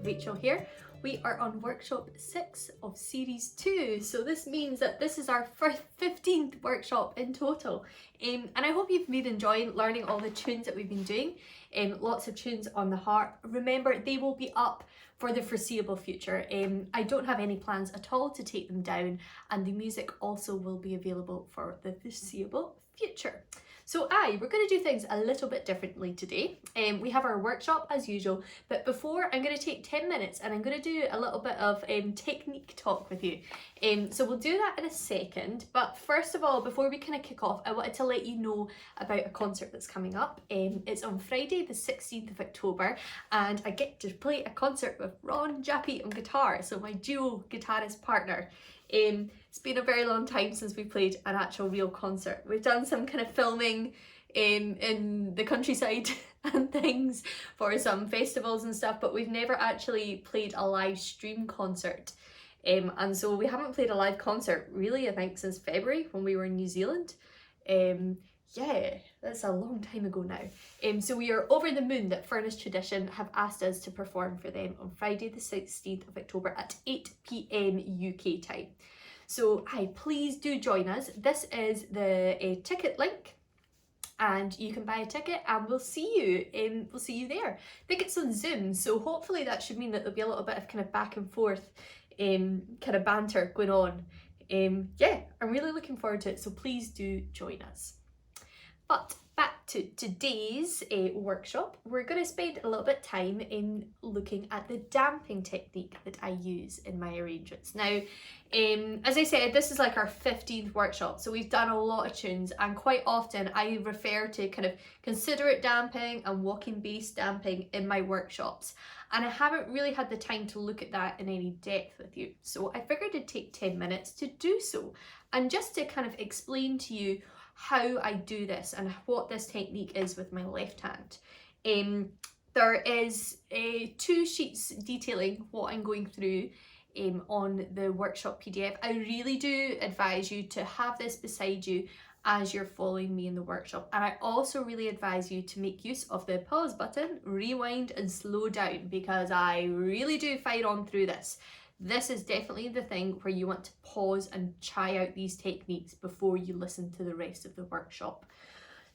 Rachel here. We are on workshop 6 of series 2, so this means that this is our 15th workshop in total. And I hope you've been enjoying learning all the tunes that we've been doing. Lots of tunes on the harp. Remember, they will be up for the foreseeable future. I don't have any plans at all to take them down, and the music also will be available for the foreseeable future. So we're going to do things a little bit differently today. We have our workshop as usual, but before I'm going to take 10 minutes and I'm going to do a little bit of technique talk with you. So we'll do that in a second, but first of all, before we kind of kick off, I wanted to let you know about a concert that's coming up. It's on Friday the 16th of October, and I get to play a concert with Ron Jappy on guitar, so my duo guitarist partner. It's been a very long time since we played an actual real concert. We've done some kind of filming in the countryside and things for some festivals and stuff, but we've never actually played a live stream concert. And so we haven't played a live concert really, I think, since February when we were in New Zealand. Yeah, that's a long time ago now. So we are over the moon that Furnace Tradition have asked us to perform for them on Friday the 16th of October at 8 PM UK time. So please do join us. This is the ticket link, and you can buy a ticket and we'll see you there. I think it's on Zoom, so hopefully that should mean that there'll be a little bit of kind of back and forth kind of banter going on. Yeah, I'm really looking forward to it, so please do join us. But back to today's workshop, we're going to spend a little bit of time in looking at the damping technique that I use in my arrangements. Now, as I said, this is like our 15th workshop, so we've done a lot of tunes, and quite often I refer to kind of considerate damping and walking bass damping in my workshops, and I haven't really had the time to look at that in any depth with you. So I figured it'd take 10 minutes to do so, and just to kind of explain to you how I do this and what this technique is with my left hand. There is 2 sheets detailing what I'm going through on the workshop PDF. I really do advise you to have this beside you as you're following me in the workshop, and I also really advise you to make use of the pause button, rewind and slow down, because I really do fire on through this. This is definitely the thing where you want to pause and try out these techniques before you listen to the rest of the workshop.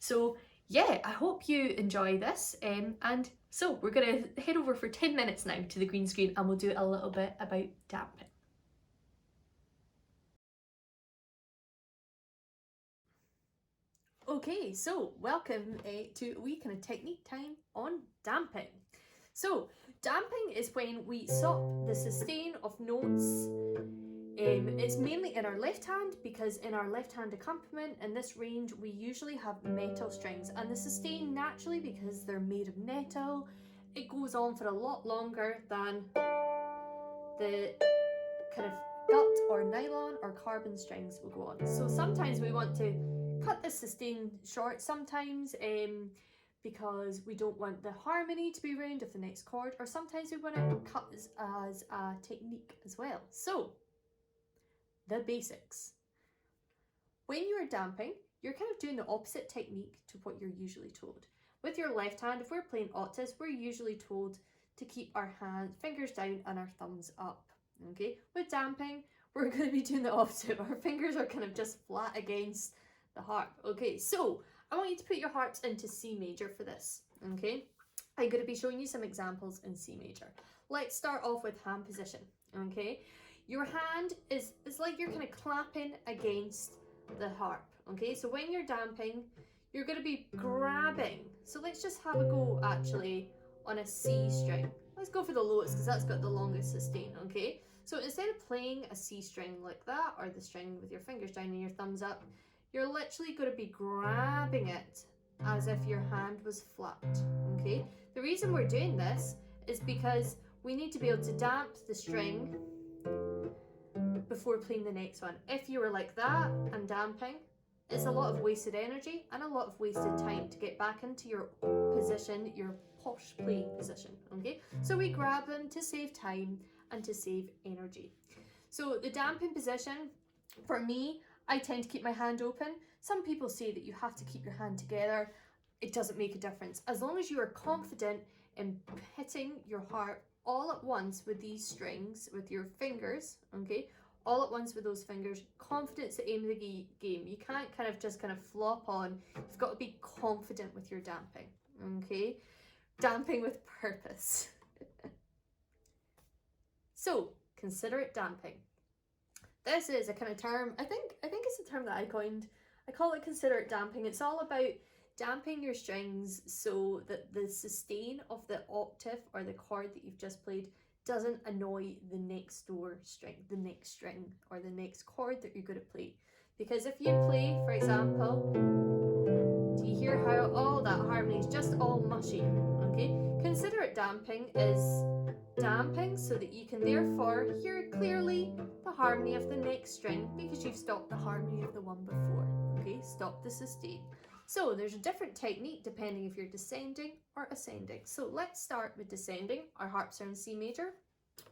So yeah, I hope you enjoy this, and so we're going to head over for 10 minutes now to the green screen, and we'll do a little bit about damping. Okay, so welcome to a wee kind of technique time on damping. So damping is when we stop the sustain of notes. It's mainly in our left hand, because in our left hand accompaniment in this range we usually have metal strings, and the sustain, naturally because they're made of metal, it goes on for a lot longer than the kind of gut or nylon or carbon strings will go on. So sometimes we want to cut the sustain short, sometimes because we don't want the harmony to be ruined of the next chord, or sometimes we want to cut as a technique as well. So the basics. When you're damping, you're kind of doing the opposite technique to what you're usually told. With your left hand, if we're playing octaves, we're usually told to keep our fingers down and our thumbs up. Okay, with damping, we're going to be doing the opposite. Our fingers are kind of just flat against the harp. Okay, so I want you to put your harps into C major for this. Okay, I'm going to be showing you some examples in C major. Let's start off with hand position. Okay, your hand is like you're kind of clapping against the harp. Okay, so when you're damping, you're going to be grabbing. So let's just have a go actually on a C string. Let's go for the lowest because that's got the longest sustain. Okay, so instead of playing a C string like that, or the string with your fingers down and your thumbs up, you're literally going to be grabbing it as if your hand was flat. Okay, the reason we're doing this is because we need to be able to damp the string before playing the next one. If you were like that and damping, it's a lot of wasted energy and a lot of wasted time to get back into your position, your posh playing position. Okay, so we grab them to save time and to save energy. So the damping position, for me, I tend to keep my hand open. Some people say that you have to keep your hand together. It doesn't make a difference. As long as you are confident in hitting your harp all at once with these strings, with your fingers, okay? All at once with those fingers. Confidence at the aim of the game. You can't just flop on. You've got to be confident with your damping, okay? Damping with purpose. So, consider it damping. This is a kind of term, I think it's a term that I coined. I call it consider it damping. It's all about damping your strings so that the sustain of the octave or the chord that you've just played doesn't annoy the next door string, the next string, or the next chord that you're going to play. Because if you play, for example, do you hear how all that harmony is just all mushy? Okay, consider it damping is damping so that you can therefore hear clearly the harmony of the next string because you've stopped the harmony of the one before. Okay, stop the sustain. So there's a different technique depending if you're descending or ascending. So let's start with descending. Our harps are in C major.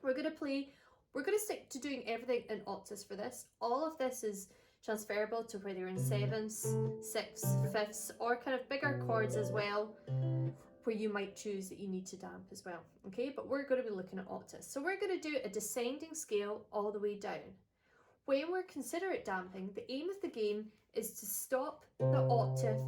We're going to stick to doing everything in octaves for this. All of this is transferable to whether you're in sevenths, sixths, fifths, or kind of bigger chords as well, where you might choose that you need to damp as well. Okay, but we're going to be looking at octaves. So we're going to do a descending scale all the way down. When we're consider it damping, the aim of the game is to stop the octave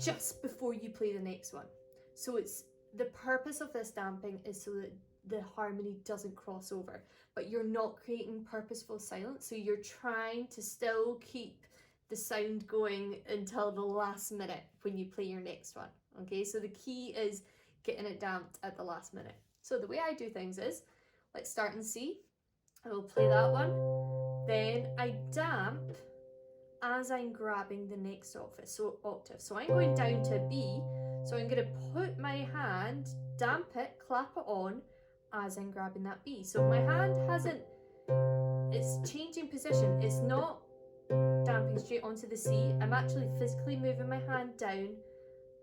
just before you play the next one. So it's the purpose of this damping is so that the harmony doesn't cross over, but you're not creating purposeful silence. So you're trying to still keep the sound going until the last minute when you play your next one. Okay, so the key is getting it damped at the last minute. So the way I do things is, let's start in C. I will play that one. Then I damp as I'm grabbing the next octave. So I'm going down to B. So I'm going to put my hand, damp it, clap it on as I'm grabbing that B. So my hand it's changing position. It's not damping straight onto the C. I'm actually physically moving my hand down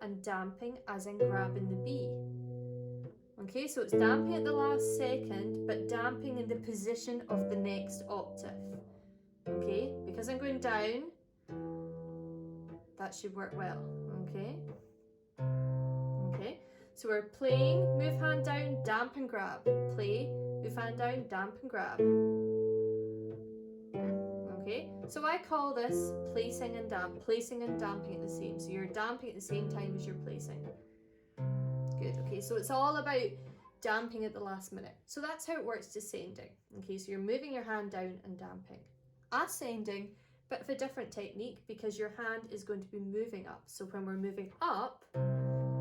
and damping as I'm grabbing the B. Okay, so it's damping at the last second, but damping in the position of the next octave. Okay, because I'm going down, that should work well. Okay. Okay, so we're playing, move hand down, damp and grab. Play, move hand down, damp and grab. Okay, so I call this placing and damping at the same. So you're damping at the same time as you're placing. Good, okay, so it's all about damping at the last minute. So that's how it works descending. Okay, so you're moving your hand down and damping. Ascending, bit of a different technique because your hand is going to be moving up. So when we're moving up,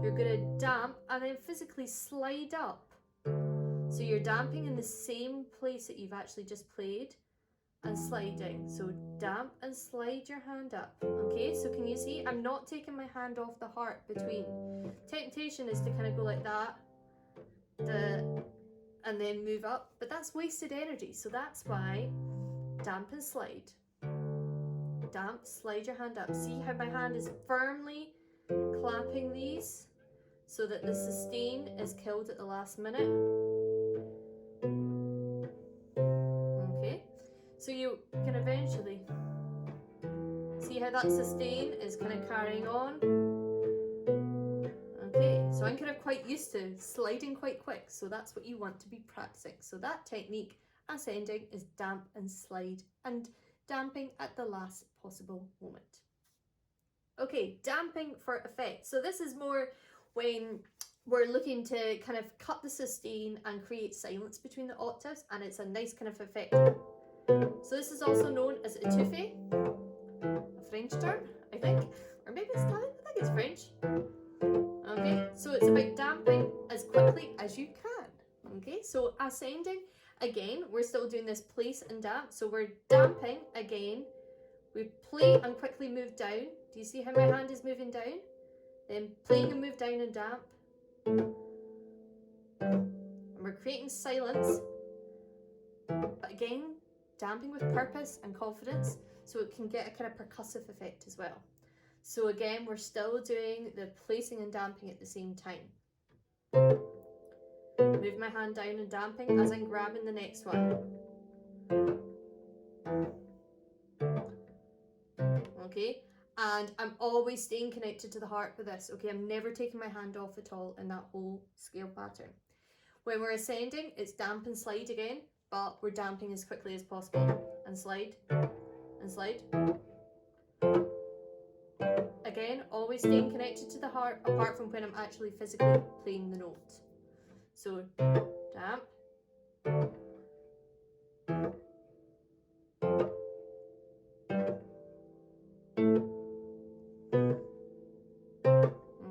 you're going to damp and then physically slide up. So you're damping in the same place that you've actually just played and sliding. So damp and slide your hand up. Okay, so can you see I'm not taking my hand off the harp between. Temptation is to kind of go like that and then move up, but that's wasted energy. So that's why damp and slide. Damp, slide your hand up. See how my hand is firmly clapping these so that the sustain is killed at the last minute. Okay, so you can eventually see how that sustain is kind of carrying on. Okay, so I'm kind of quite used to sliding quite quick, so that's what you want to be practicing. So that technique, ascending, is damp and slide, and damping at the last possible moment. Okay, damping for effect. So this is more when we're looking to kind of cut the sustain and create silence between the octaves, and it's a nice kind of effect. So this is also known as étouffé, a French term, I think, or maybe it's Italian, I think it's French. Okay, so it's about damping as quickly as you can. Okay, so ascending, again, we're still doing this place and damp. So we're damping again. We play and quickly move down. Do you see how my hand is moving down? Then playing and move down and damp. And we're creating silence. But again, damping with purpose and confidence so it can get a kind of percussive effect as well. So again, we're still doing the placing and damping at the same time. Move my hand down and damping as I'm grabbing the next one. Okay, and I'm always staying connected to the harp with this. Okay, I'm never taking my hand off at all in that whole scale pattern. When we're ascending, it's damp and slide again, but we're damping as quickly as possible. And slide, and slide. Again, always staying connected to the harp, apart from when I'm actually physically playing the note. So, damp.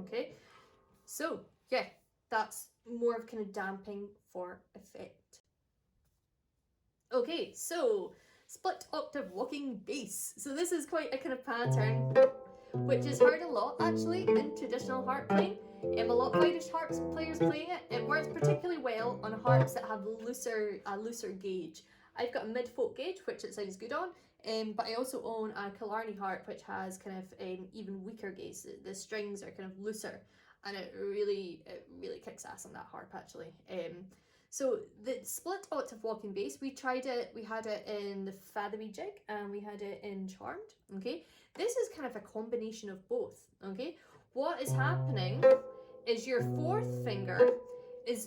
Okay, so yeah, that's more of kind of damping for effect. Okay, so split octave walking bass. So this is quite a kind of pattern which is heard a lot actually in traditional harp playing. A lot of Irish harp players playing it. It works particularly well on harps that have a looser gauge. I've got a mid-folk gauge, which it sounds good on, but I also own a Killarney harp, which has kind of even weaker gauge. The strings are kind of looser, and it really kicks ass on that harp actually. So the split octave walking bass, we tried it, we had it in the Fathomie jig and we had it in Charmed, okay? This is kind of a combination of both, okay? What is happening is your fourth finger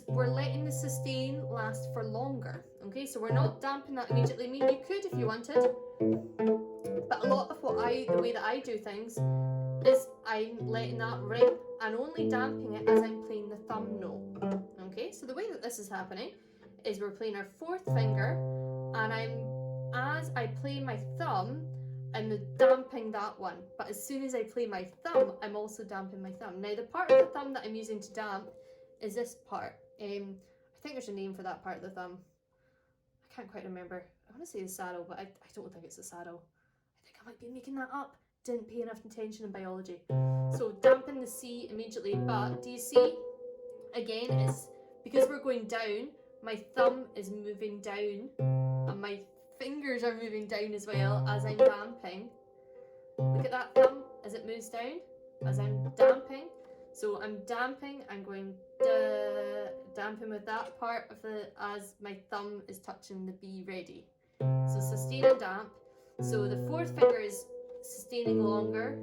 we're letting the sustain last for longer, okay? So we're not damping that immediately. I mean, you could if you wanted, but a lot of the way that I do things is I'm letting that ring and only damping it as I'm playing the thumb note. Okay, so the way that this is happening is we're playing our fourth finger, and as I play my thumb, I'm damping that one. But as soon as I play my thumb, I'm also damping my thumb. Now the part of the thumb that I'm using to damp is this part. I think there's a name for that part of the thumb. I can't quite remember. I want to say the saddle, but I don't think it's the saddle. I think I might be making that up. Didn't pay enough attention in biology. So dampen the C immediately, but do you see? Again, it's because we're going down, my thumb is moving down and my fingers are moving down as well as I'm damping. Look at that thumb as it moves down, as I'm damping. So I'm damping, I'm going damping with that part of as my thumb is touching the B ready. So sustain and damp. So the fourth finger is sustaining longer,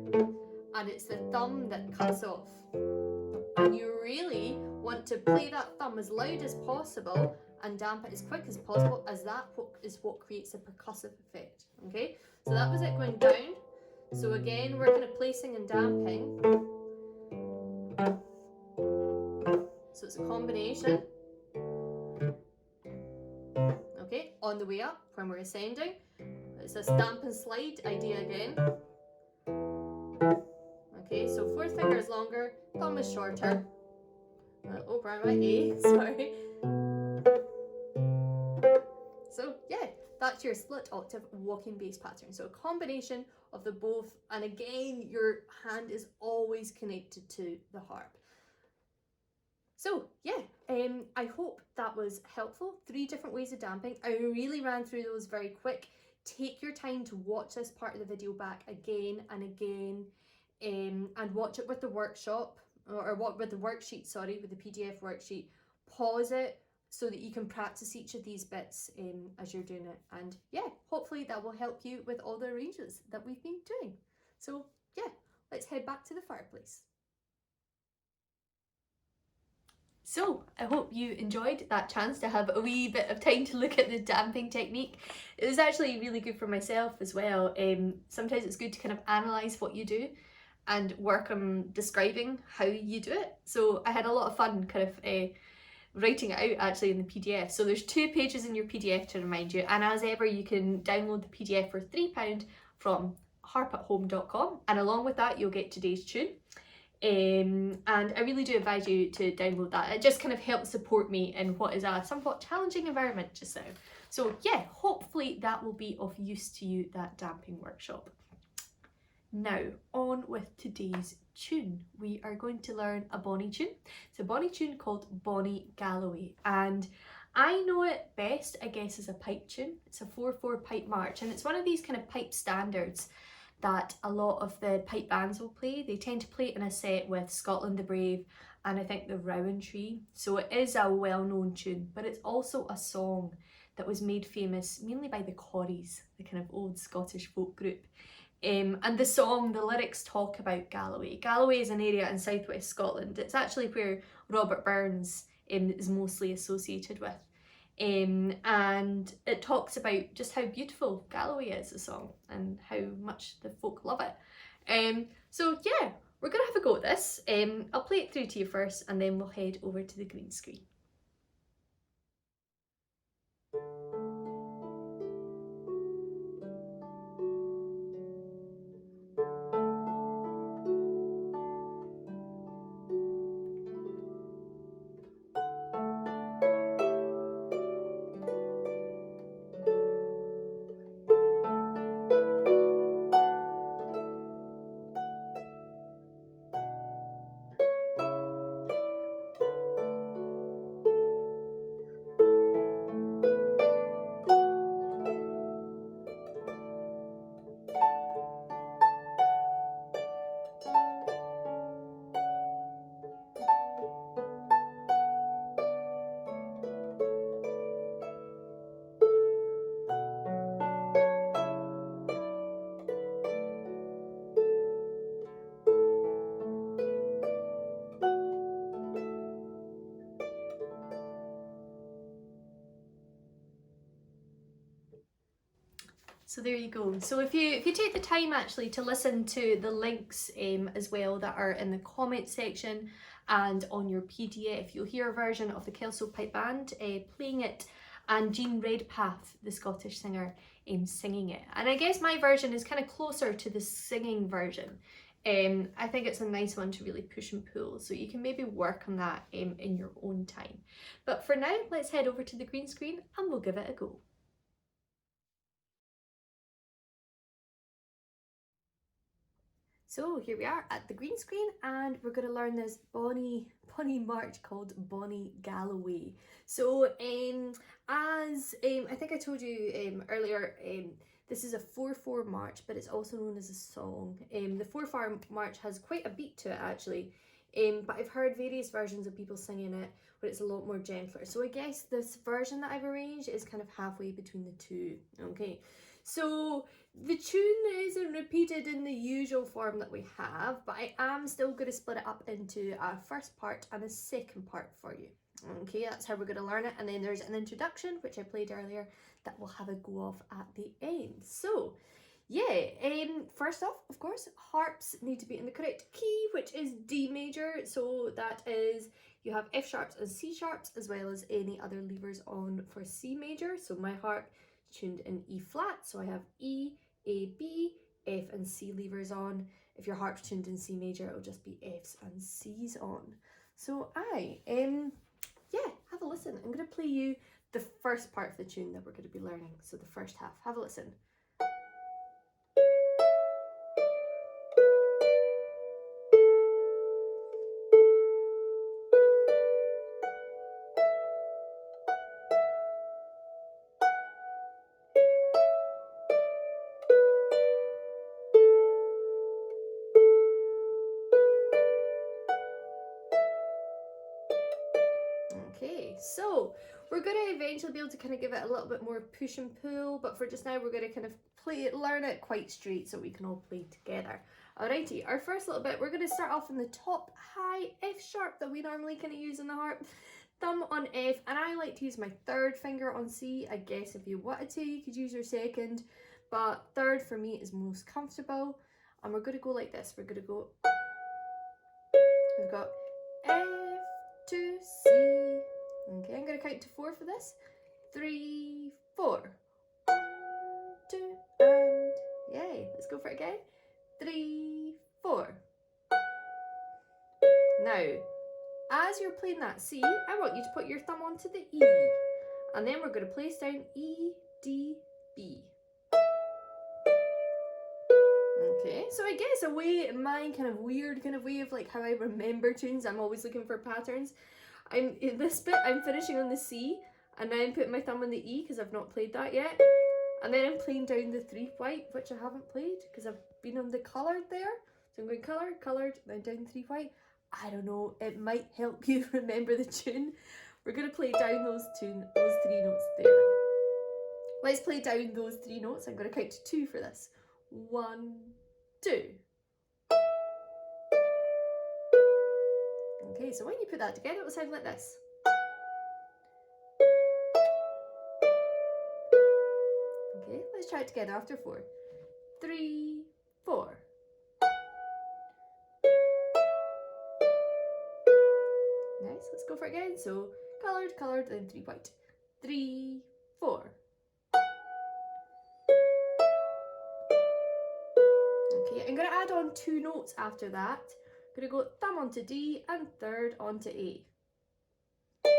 and it's the thumb that cuts off. And you really want to play that thumb as loud as possible and damp it as quick as possible, as that is what creates a percussive effect. Okay, so that was it going down. So again, we're kind of placing and damping. So it's a combination. Okay, on the way up when we're ascending, it's this damp and slide idea again. Okay, so fourth finger is longer, thumb is shorter. Oh, right, A, sorry. So yeah, that's your split octave walking bass pattern. So a combination of the both, and again, your hand is always connected to the harp. So yeah, I hope that was helpful. 3 different ways of damping. I really ran through those very quick. Take your time to watch this part of the video back again and again, and watch it with the workshop, or with the worksheet, sorry, with the PDF worksheet. Pause it so that you can practice each of these bits as you're doing it. And yeah, hopefully that will help you with all the arrangements that we've been doing. So yeah, let's head back to the fireplace. So I hope you enjoyed that chance to have a wee bit of time to look at the damping technique. It was actually really good for myself as well. Sometimes it's good to kind of analyse what you do and work on describing how you do it. So I had a lot of fun kind of writing it out actually in the PDF. So there's 2 pages in your PDF to remind you, and as ever you can download the PDF for £3 from harpathome.com, and along with that you'll get today's tune. And I really do advise you to download that. It just kind of helps support me in what is a somewhat challenging environment just now. So yeah, hopefully that will be of use to you, that damping workshop. Now, on with today's tune. We are going to learn a Bonnie tune. It's a Bonnie tune called Bonnie Galloway, and I know it best, I guess, as a pipe tune. It's a 4/4 pipe march, and it's one of these kind of pipe standards that a lot of the pipe bands will play. They tend to play it in a set with Scotland the Brave and I think the Rowan Tree. So it is a well-known tune, but it's also a song that was made famous mainly by the Caoidh, the kind of old Scottish folk group. And the song, the lyrics talk about Galloway. Galloway is an area in southwest Scotland. It's actually where Robert Burns is mostly associated with. And it talks about just how beautiful Galloway is, the song, and how much the folk love it. So yeah, we're gonna have a go at this. I'll play it through to you first, and then we'll head over to the green screen. So there you go. So if you take the time actually to listen to the links as well that are in the comment section and on your PDF, you'll hear a version of the Kelso Pipe Band playing it, and Jean Redpath, the Scottish singer, singing it. And I guess my version is kind of closer to the singing version. I think it's a nice one to really push and pull, so you can maybe work on that in your own time. But for now, let's head over to the green screen and we'll give it a go. So here we are at the green screen, and we're going to learn this Bonnie march called Bonnie Galloway. So as I think I told you earlier, this is a 4/4 march, but it's also known as a song. The 4/4 march has quite a beat to it actually, but I've heard various versions of people singing it where it's a lot more gentler. So I guess this version that I've arranged is kind of halfway between the two. Okay. So the tune isn't repeated in the usual form that we have, but I am still going to split it up into a first part and a second part for you. Okay, that's how we're going to learn it. And then there's an introduction, which I played earlier, that will have a go off at the end. So yeah, first off, of course, harps need to be in the correct key, which is D major. So that is, you have F sharps and C sharps, as well as any other levers on for C major. So my harp tuned in E flat, so I have E, A, B, F and C levers on. If your harp's tuned in C major, it'll just be Fs and Cs on. So yeah, have a listen. I'm going to play you the first part of the tune that we're going to be learning, so the first half. Have a listen. Okay, so we're going to eventually be able to kind of give it a little bit more push and pull, but for just now we're going to kind of learn it quite straight so we can all play together. Alrighty, our first little bit, we're going to start off in the top high F sharp that we normally kind of use in the harp. Thumb on F, and I like to use my third finger on C. I guess if you wanted to, you could use your second, but third for me is most comfortable. And we're going to go like this. We're going to go, we've got F to C. Okay, I'm going to count to 4 for this. 3, 4. 1, 2, and yay. Let's go for it again. 3, 4. Now, as you're playing that C, I want you to put your thumb onto the E. And then we're going to place down E, D, B. Okay, so I guess a way, my kind of weird kind of way of like how I remember tunes, I'm always looking for patterns. In this bit, I'm finishing on the C, and then I'm putting my thumb on the E because I've not played that yet. And then I'm playing down the 3 white, which I haven't played because I've been on the coloured there. So I'm going colour, coloured, then down 3 white. I don't know, it might help you remember the tune. We're going to play down those 3 notes there. Let's play down those 3 notes. I'm going to count to 2 for this. 1, 2. Okay, so when you put that together, it will sound like this. Okay, let's try it together after 4. 3, 4. Nice, let's go for it again. So coloured, coloured, and 3 white. 3, 4. Okay, I'm going to add on 2 notes after that. I'm going to go thumb onto D and third onto A. So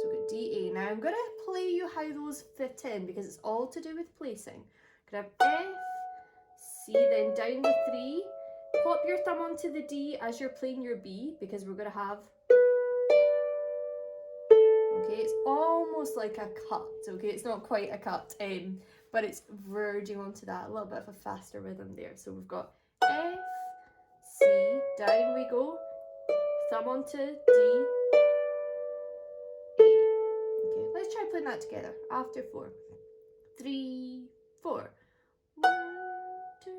we've got D, A. Now I'm going to play you how those fit in because it's all to do with placing. Going to have F, C, then down the 3. Pop your thumb onto the D as you're playing your B because we're going to have... Okay, it's almost like a cut, okay? It's not quite a cut, but it's verging onto that, a little bit of a faster rhythm there. So we've got F, C, down we go, thumb onto D, A. Okay, let's try playing that together after 4. 3, 4. 1, 2.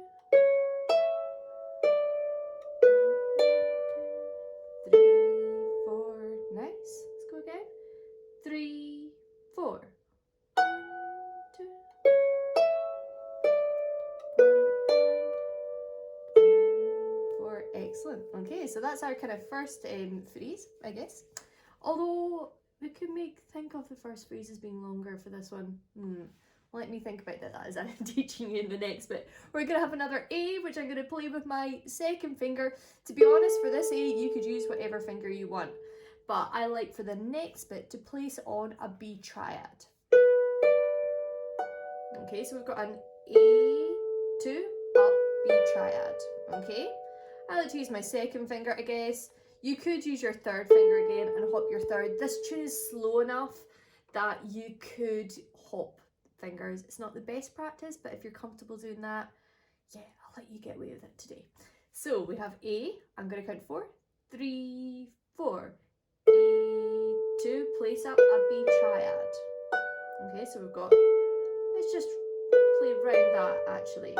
3, 4. Nice. Let's go again. 3, 4. 1, 2. 4. Excellent. Okay, so that's our kind of first phrase, I guess. Although we could think of the first phrase as being longer for this one. Let me think about that as I'm teaching you in the next bit. We're going to have another A, which I'm going to play with my second finger. To be honest, for this A, you could use whatever finger you want. But I like for the next bit to place on a B triad. Okay, so we've got an A2 up B triad. Okay, I like to use my second finger, I guess. You could use your third finger again and hop your third. This tune is slow enough that you could hop fingers. It's not the best practice, but if you're comfortable doing that, yeah, I'll let you get away with it today. So we have A, I'm going to count 4. 3, 4. A2, place up a B triad. Okay, so we've got, let's just play around that actually.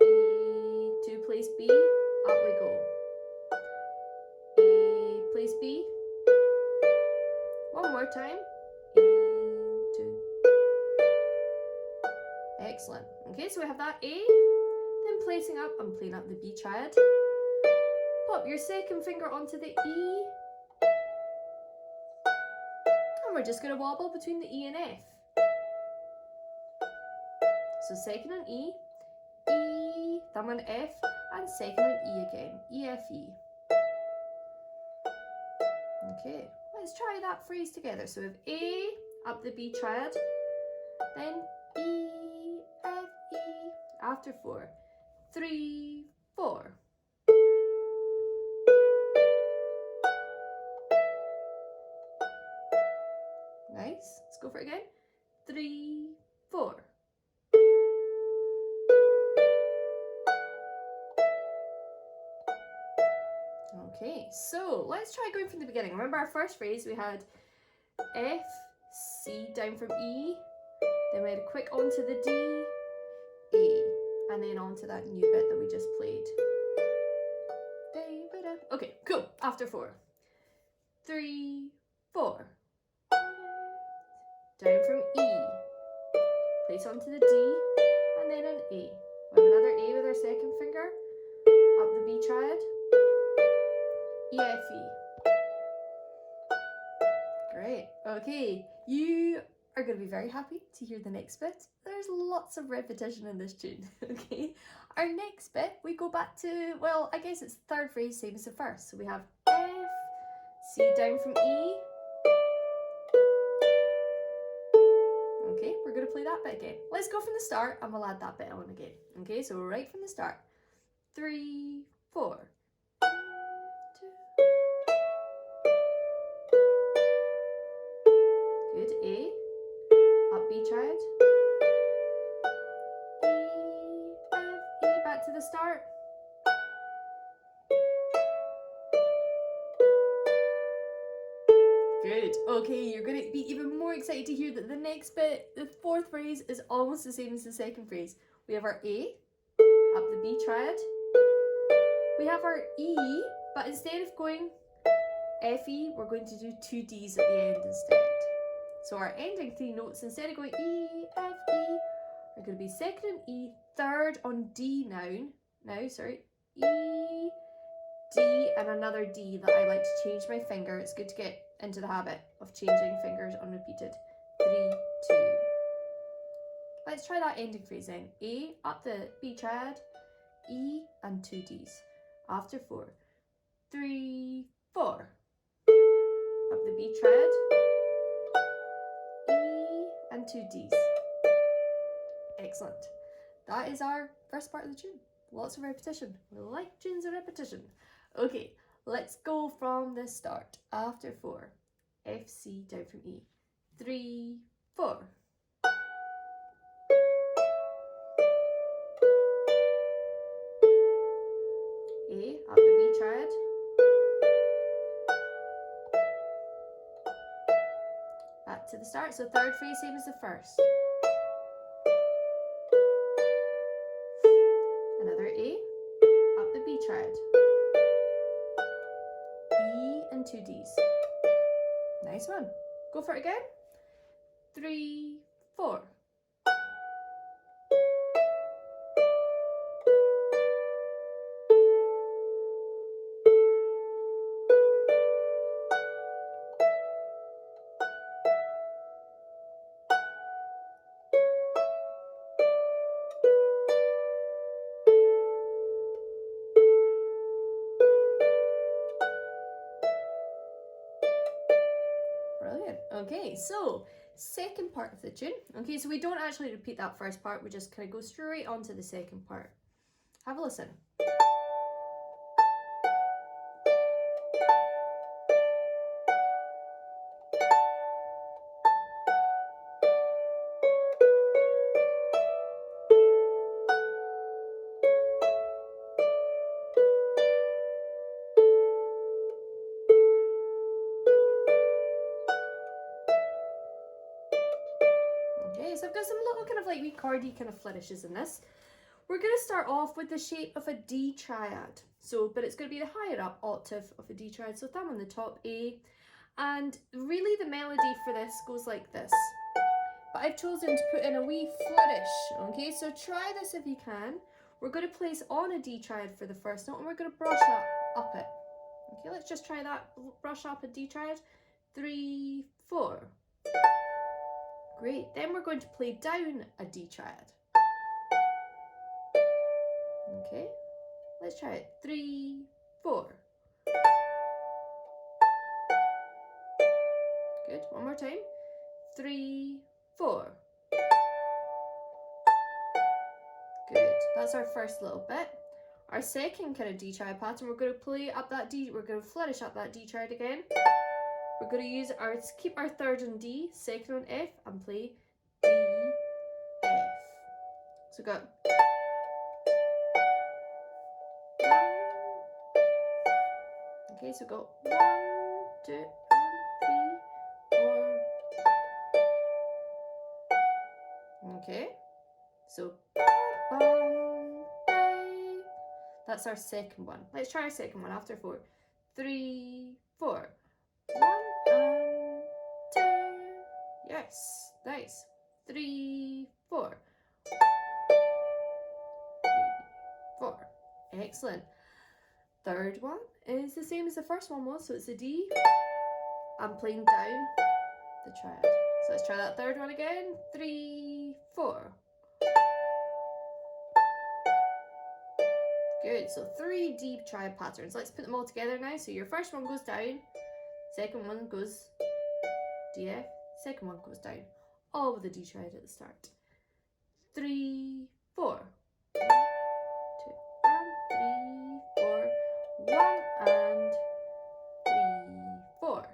A2, place B, up we go. A, place B. One more time. A2. Excellent. Okay, so we have that A, then placing up, I'm playing up the B triad. Pop your second finger onto the E. And we're just going to wobble between the E and F. So second on E, E, thumb on F, and second on E again, E, F, E. Okay, let's try that phrase together. So we have A, up the B triad, then E, F, E, after 4. 3, 4. Nice, let's go for it again. 3, 4. Okay, so let's try going from the beginning. Remember our first phrase, we had F, C, down from E, then we had a quick onto the D, A, and then onto that new bit that we just played. Okay, cool, after 4. 3, 4. Down from E, place onto the D, and then an A. We have another A with our second finger, up the B triad, E, F, E. Great, okay, you are going to be very happy to hear the next bit. There's lots of repetition in this tune, okay? Our next bit, we go back to, well, I guess it's the third phrase, same as the first. So we have F, C, down from E. Okay, we're going to play that bit again. Let's go from the start and we'll add that bit on again. Okay, so right from the start. 3, 4. 1, 2. Good, A, up B triad. E, F, E, back to the start. Good. Okay, you're going to be even more excited to hear that the next bit, the fourth phrase, is almost the same as the second phrase. We have our A, up the B triad. We have our E, but instead of going F, E, we're going to do 2 Ds at the end instead. So our ending three notes, instead of going E, F, E, are going to be second on E, third on D E, D, and another D that I like to change my finger. It's good to get into the habit of changing fingers unrepeated. 3, 2. Let's try that ending phrase then. A up the B triad, E and 2 Ds. After 4. 3, 4. Up the B triad, E and 2 Ds. Excellent. That is our first part of the tune. Lots of repetition. We like tunes of repetition. Okay, let's go from the start. After 4, F, C, down from E. 3, 4. A, up the B triad. Back to the start, so third phrase, same as the first. Another A, up the B triad. E and 2 Ds. Nice one. Go for it again. 3, 4. Okay, so second part of the tune. Okay, so we don't actually repeat that first part, we just kind of go straight on to the second part. Have a listen. Okay, so I've got some little kind of like wee chordy kind of flourishes in this. We're going to start off with the shape of a D triad. So, but it's going to be the higher up octave of a D triad. So thumb on the top, A. And really the melody for this goes like this. But I've chosen to put in a wee flourish. Okay, so try this if you can. We're going to place on a D triad for the first note and we're going to brush up it. Okay, let's just try that. Brush up a D triad. 3, 4. Great. Then we're going to play down a D triad. Okay, let's try it. 3, 4. Good. One more time. 3, 4. Good. That's our first little bit. Our second kind of D triad pattern, we're going to play up that D, we're going to flourish up that D triad again. We're going to use keep our third on D, second on F, and play D, F. So go. Okay, so go 1, 2, and 3, 4. Okay, so that's our second one. Let's try our second one after 4. 3, 4. 1 and 2. Yes, nice. 3, 4. 3, 4. Excellent. Third one is the same as the first one was, so it's a D. I'm playing down the triad. So let's try that third one again. 3, 4. Good, so 3 deep triad patterns. Let's put them all together now. So your first one goes down, second one goes D, F, second one goes down. All with the D triad at the start. 3, 4. 1, 2, and 3, 4. 1 and 3, 4.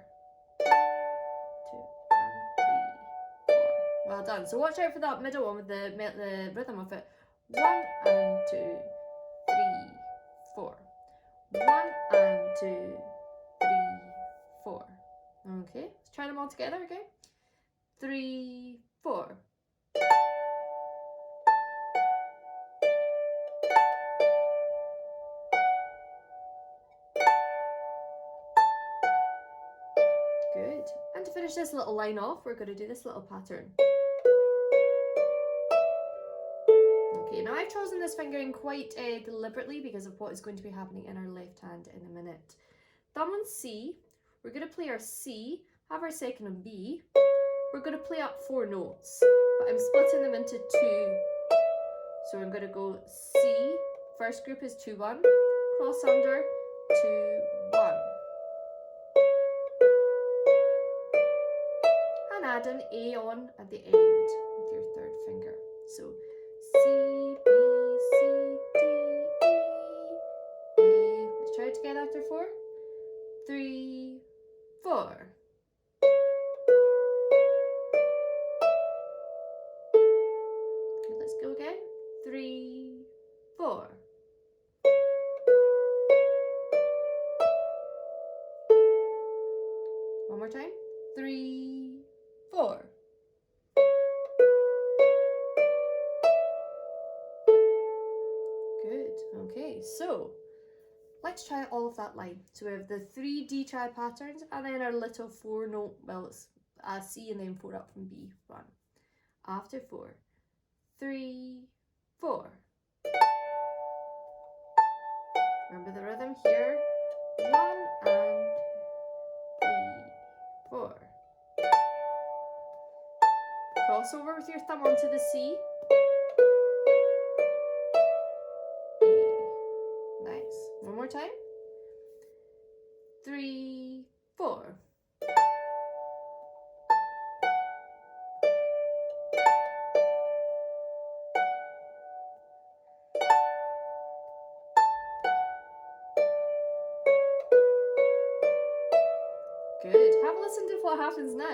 2 and 3, 4. Well done. So watch out for that middle one with the rhythm of it. 1 and 2, 3, 4. 1 and 2, 3, 4. Okay, let's try them all together again. 3, 4. finish this little line off, we're going to do this little pattern. Okay, now I've chosen this fingering quite deliberately because of what is going to be happening in our left hand in a minute. Thumb on C, we're going to play our C, have our second on B. We're going to play up 4 notes, but I'm splitting them into 2. So I'm going to go C, first group is 2, 1, cross under, 2, 1. And add an A on at the end with your third finger. So C, B, C, D, E, A. Let's try it together after 4. 3, 4. Okay, let's go again. 3, 4. One more time. 3, 4. Good. Okay, so let's try all of that line. So we have the 3 D tri patterns and then our little 4 note, well, it's a C and then 4 up from B. 1. After 4. 3, 4. Remember the rhythm here. 1 and 3, 4. Cross over with your thumb onto the C. A. Nice. One more time. 3, 4. Good. Have a listen to what happens now.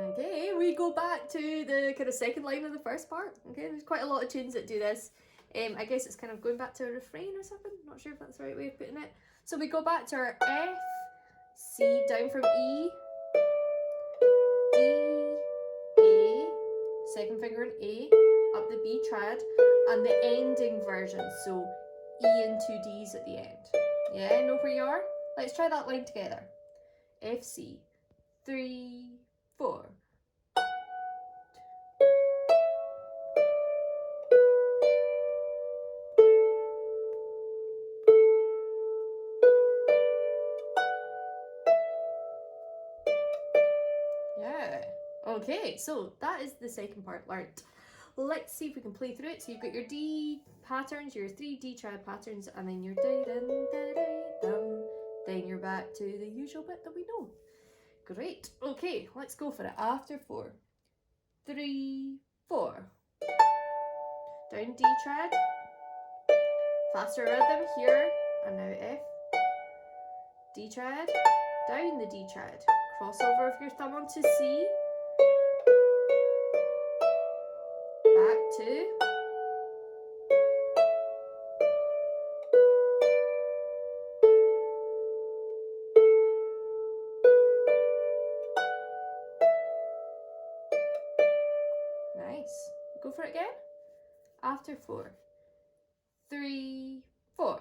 Okay, we go back to the kind of second line of the first part. Okay, there's quite a lot of tunes that do this. I guess it's kind of going back to a refrain or something. Not sure if that's the right way of putting it. So we go back to our F, C, down from E, D, A, second finger in A, up the B triad, and the ending version, so E and 2 Ds at the end. Yeah, know where you are? Let's try that line together. F, C, 3, 4. Yeah. Okay, so that is the second part learnt. Let's see if we can play through it. So you've got your D patterns, your 3 D tri patterns, and then your da-dum. Then you're back to the usual bit that we know. Great. Okay, let's go for it. After 4. 3, 4. Down D triad. Faster rhythm here, and now F. D triad. Down the D triad. Cross over with your thumb onto C. Back to. Nice. Go for it again. After 4. 3, 4.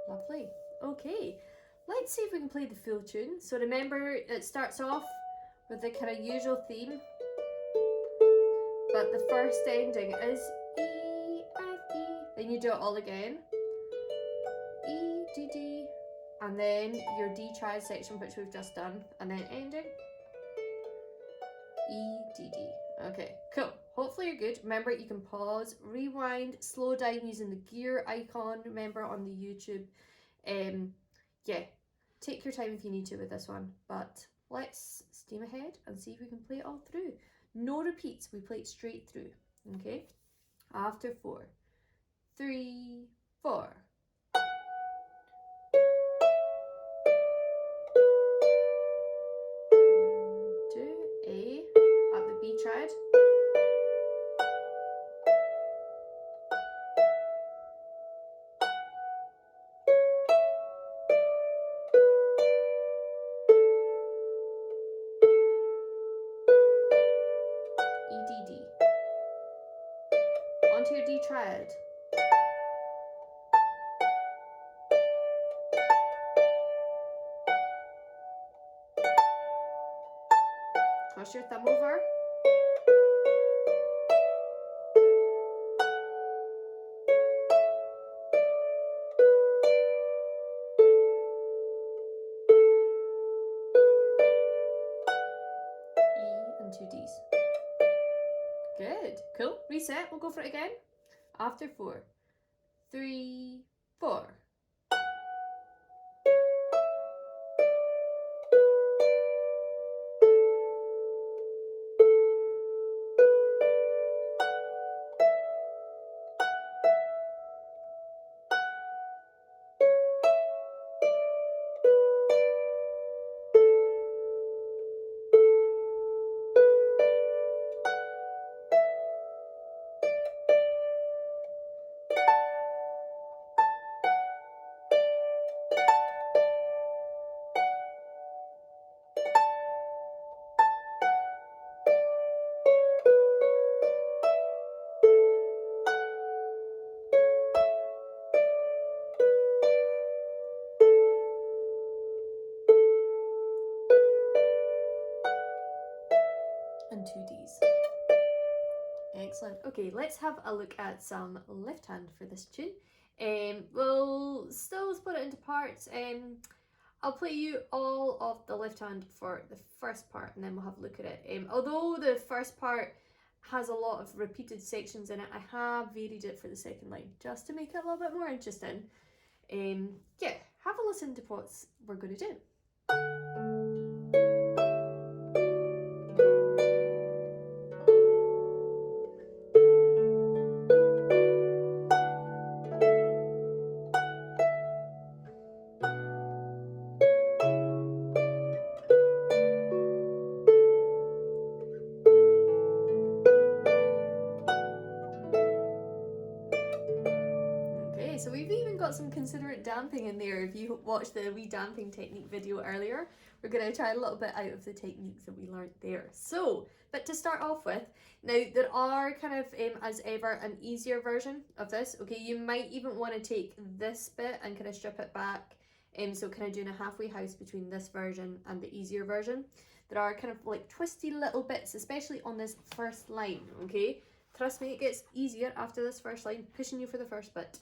Lovely. Okay, let's see if we can play the full tune. So remember, it starts off with the kind of usual theme, but the first ending is E, F, E. Then you do it all again. E, D, D. And then your D triad section, which we've just done. And then ending. E, D, D. Okay, cool. Hopefully you're good. Remember, you can pause, rewind, slow down using the gear icon, remember, on the YouTube. Yeah, take your time if you need to with this one, but let's steam ahead and see if we can play it all through. No repeats, we play it straight through. Okay, after 4, 3, 4. A, up the B triad. E, D, D. Onto your D triad. Cross your thumb over. And 2 Ds. Good, cool. Reset, we'll go for it again. After 4, 3, 4. And 2 Ds. Excellent. Okay, let's have a look at some left hand for this tune. We'll still split it into parts. I'll play you all of the left hand for the first part and then we'll have a look at it. Although the first part has a lot of repeated sections in it, I have varied it for the second line just to make it a little bit more interesting. Yeah, have a listen to what we're going to do. So we've even got some considerate damping in there. If you watched the wee damping technique video earlier, we're going to try a little bit out of the techniques that we learned there. So, but to start off with, now there are kind of, as ever, an easier version of this. Okay, you might even want to take this bit and kind of strip it back. So kind of doing a halfway house between this version and the easier version. There are kind of like twisty little bits, especially on this first line, okay? Trust me, it gets easier after this first line, pushing you for the first bit.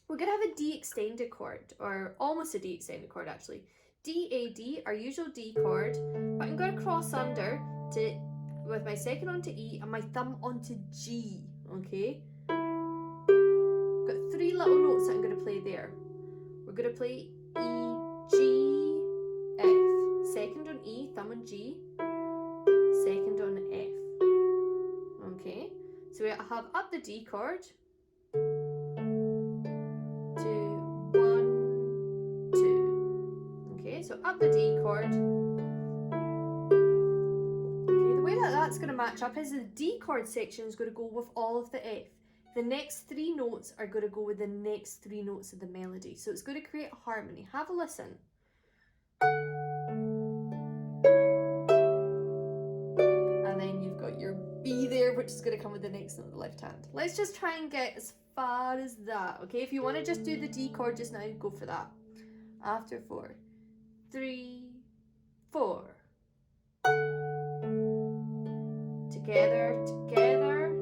We're going to have a D extended chord, or almost a D extended chord actually. D, A, D, our usual D chord, but I'm going to cross under to, with my second onto E and my thumb onto G, okay? Got 3 little notes that I'm going to play there. We're going to play E, G, F. Second on E, thumb on G, second on F. Okay, so we have up the D chord, so up the D chord. Okay, the way that that's going to match up is the D chord section is going to go with all of the F. The next 3 notes are going to go with the next 3 notes of the melody. So it's going to create a harmony. Have a listen. And then you've got your B there, which is going to come with the next note of the left hand. Let's just try and get as far as that. Okay, if you want to just do the D chord just now, go for that. After 4, 3, 4. Together, together,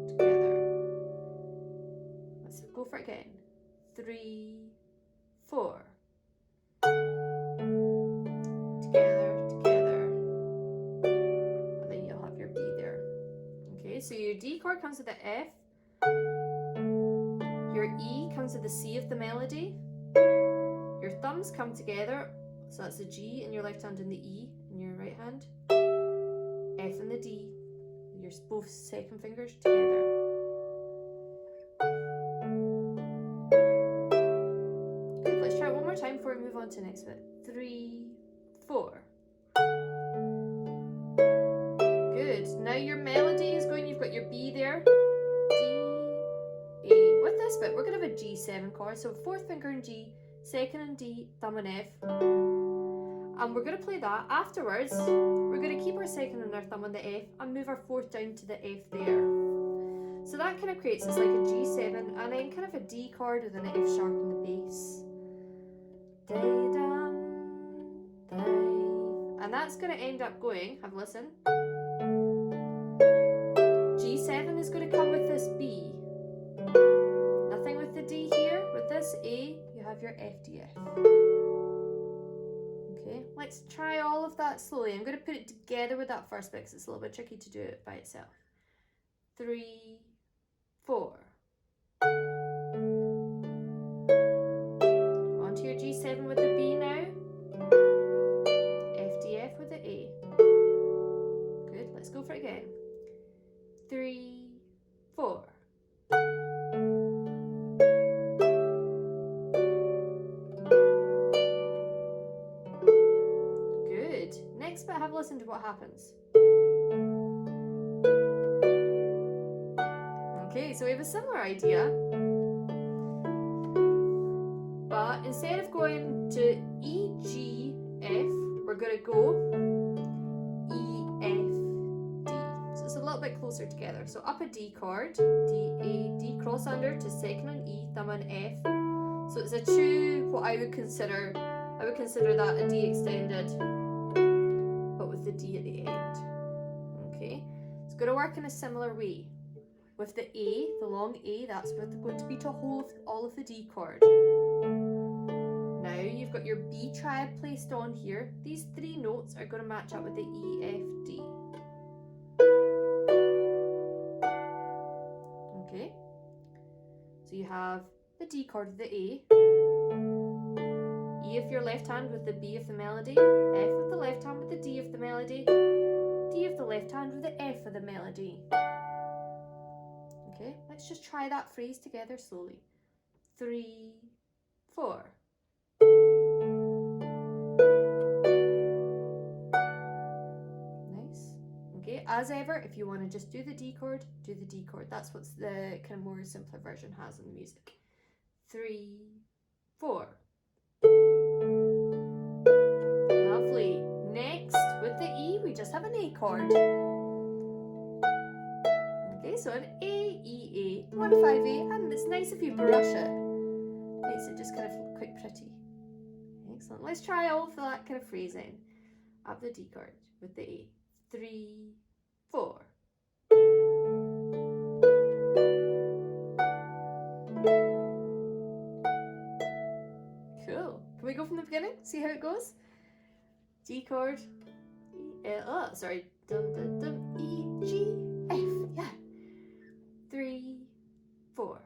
together. Let's go for it again. 3, 4. Together, together. And then you'll have your B there. Okay, so your D chord comes with the F. Your E comes with the C of the melody. Your thumbs come together. So that's the G in your left hand and the E in your right hand. F and the D, your both second fingers together. Good, let's try it one more time before we move on to the next bit. 3, 4. Good, now your melody is going, you've got your B there, D, A. With this bit, we're going to have a G7 chord, so fourth finger in G, second in D, thumb in F. And we're going to play that. Afterwards, we're going to keep our second and our thumb on the F and move our fourth down to the F there. So that kind of creates this like a G7 and then kind of a D chord with an F sharp in the bass. And that's going to end up going, have a listen. G7 is going to come with this B. Nothing with the D here. With this A, you have your F, D, F. Okay, let's try all of that slowly. I'm going to put it together with that first bit because it's a little bit tricky to do it by itself. 3, 4. Onto your G7 with the B now. F, D, F with the A. Good, let's go for it again. 3, 4. Next bit, have a listen to what happens. Okay, so we have a similar idea, but instead of going to E, G, F, we're going to go E, F, D. So it's a little bit closer together. So up a D chord, D, A, D, cross under to second on E, thumb on F. So it's a true, what I would consider that a D extended, the D at the end. Okay, it's going to work in a similar way. With the A, the long A, that's going to be to hold all of the D chord. Now you've got your B triad placed on here. These three notes are going to match up with the E, F, D. Okay, so you have the D chord of the A, E of your left hand with the B of the melody, F of the left hand with the D of the melody, D of the left hand with the F of the melody. Okay, let's just try that phrase together slowly. 3, 4. Nice. Okay, as ever, if you want to just do the D chord, do the D chord. That's what the kind of more simpler version has in the music. 3, 4. Lovely. Next, with the E, we just have an A chord. Okay, so an A, E, A, 1, 5, A, and it's nice if you brush it. Makes it just kind of look quite pretty. Excellent. Let's try all of that kind of phrasing. Up the D chord with the A. 3, 4. Cool. Can we go from the beginning? See how it goes? G chord, dum dum dum, E, G, F, yeah. 3, 4.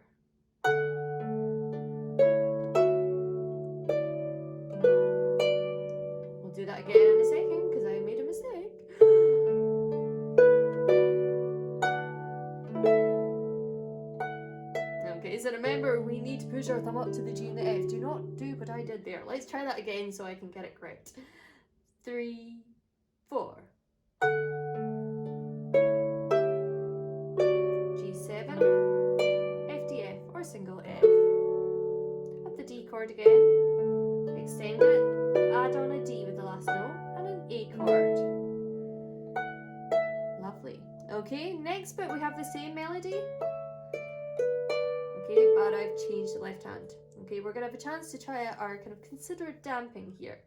We'll do that again in a second because I made a mistake. Okay, so remember we need to push our thumb up to the G and the F. Do not do what I did there. Let's try that again so I can get it correct. 3, 4. G7, F, D, F, or single F. Up the D chord again, extend it, add on a D with the last note, and an A chord. Lovely. Okay, next bit we have the same melody. Okay, but I've changed the left hand. Okay, we're going to have a chance to try out our kind of considered damping here.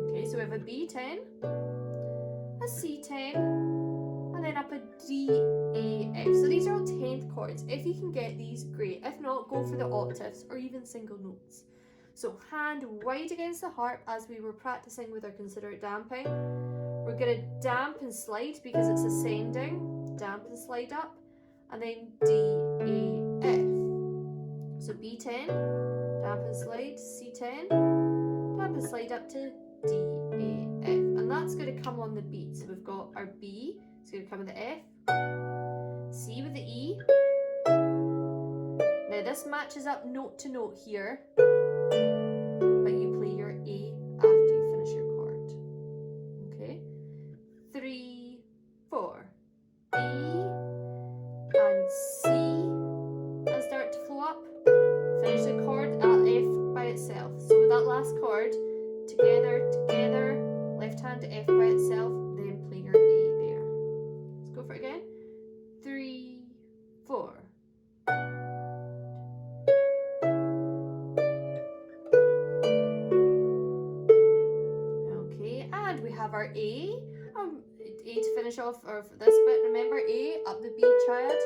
Okay, so we have a B10, a C10, and then up a D, A, F. So these are all 10th chords. If you can get these, great. If not, go for the octaves or even single notes. So hand wide against the harp as we were practicing with our considerate damping. We're going to damp and slide because it's ascending. Damp and slide up. And then D, A, F. So B10, damp and slide, C10, damp and slide up to D, A, F. And that's going to come on the beat. So we've got our B, it's going to come with the F, C with the E. Now this matches up note to note here, but you play your A after you finish your chord. Okay? 3, 4. B and C, and start to flow up. Finish the chord at F by itself. So with that last chord, together, together, left hand to F by itself, then play your A there. Let's go for it again. 3, 4. Okay, and we have our A. A to finish off for this bit. Remember A up the B triad.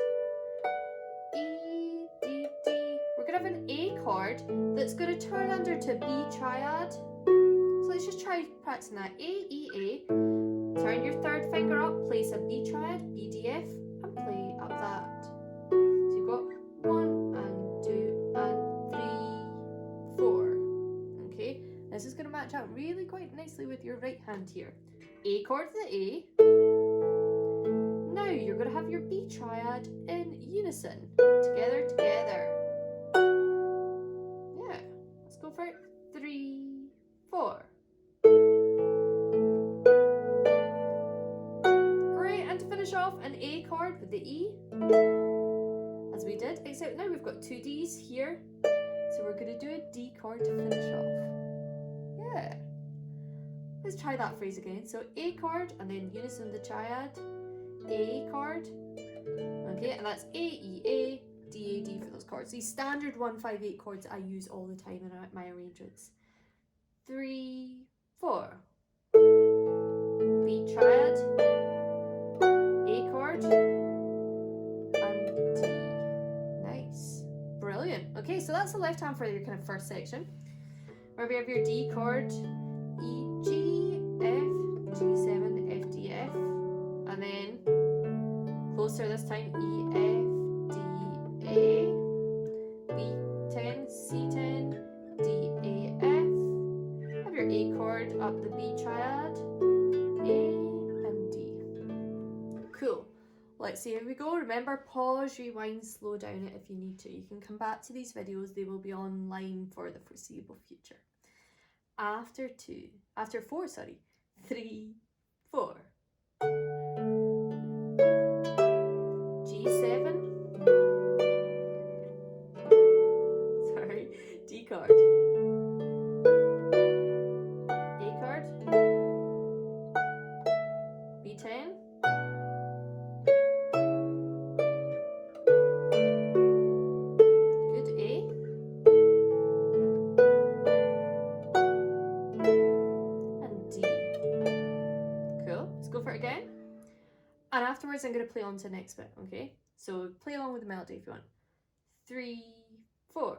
E, D, D. We're going to have an A chord that's going to turn under to B triad. So let's just try practicing that. A, E, A. Turn your third finger up, place a B triad, B, D, F, and play up that. So you've got 1 and 2 and 3, 4. Okay, this is going to match up really quite nicely with your right hand here. A chord for the A. Now you're going to have your B triad in unison. Together, together. Yeah, let's go for it. 3, 4. Great, and to finish off, an A chord with the E. As we did, except now we've got 2 Ds here. So we're going to do a D chord to finish off. Yeah. Let's try that phrase again. So A chord and then unison the triad. A chord. Okay, and that's A, E, A, D, A, D for those chords. These standard 1-5-8 chords I use all the time in my arrangements. 3, 4. B triad. A chord. And D. Nice. Brilliant. Okay, so that's the left hand for your kind of first section. Where we have your D chord. E, G, F, G7, F, D, F, and then closer this time, E, F, D, A, B10, C10, D, A, F. Have your A chord up the B triad, A and D. Cool. Let's see how we go. Remember, pause, rewind, slow down it if you need to. You can come back to these videos. They will be online for the foreseeable future. After 4, 3, 4. G7. Sorry, D chord. A chord. B10. Good, A. Go for it again, and afterwards I'm going to play on to the next bit. Okay, so play along with the melody if you want. 3, 4.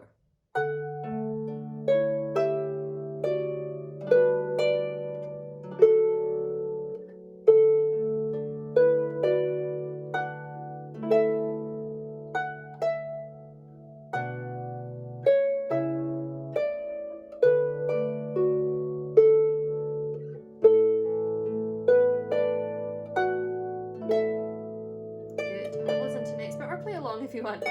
If you want.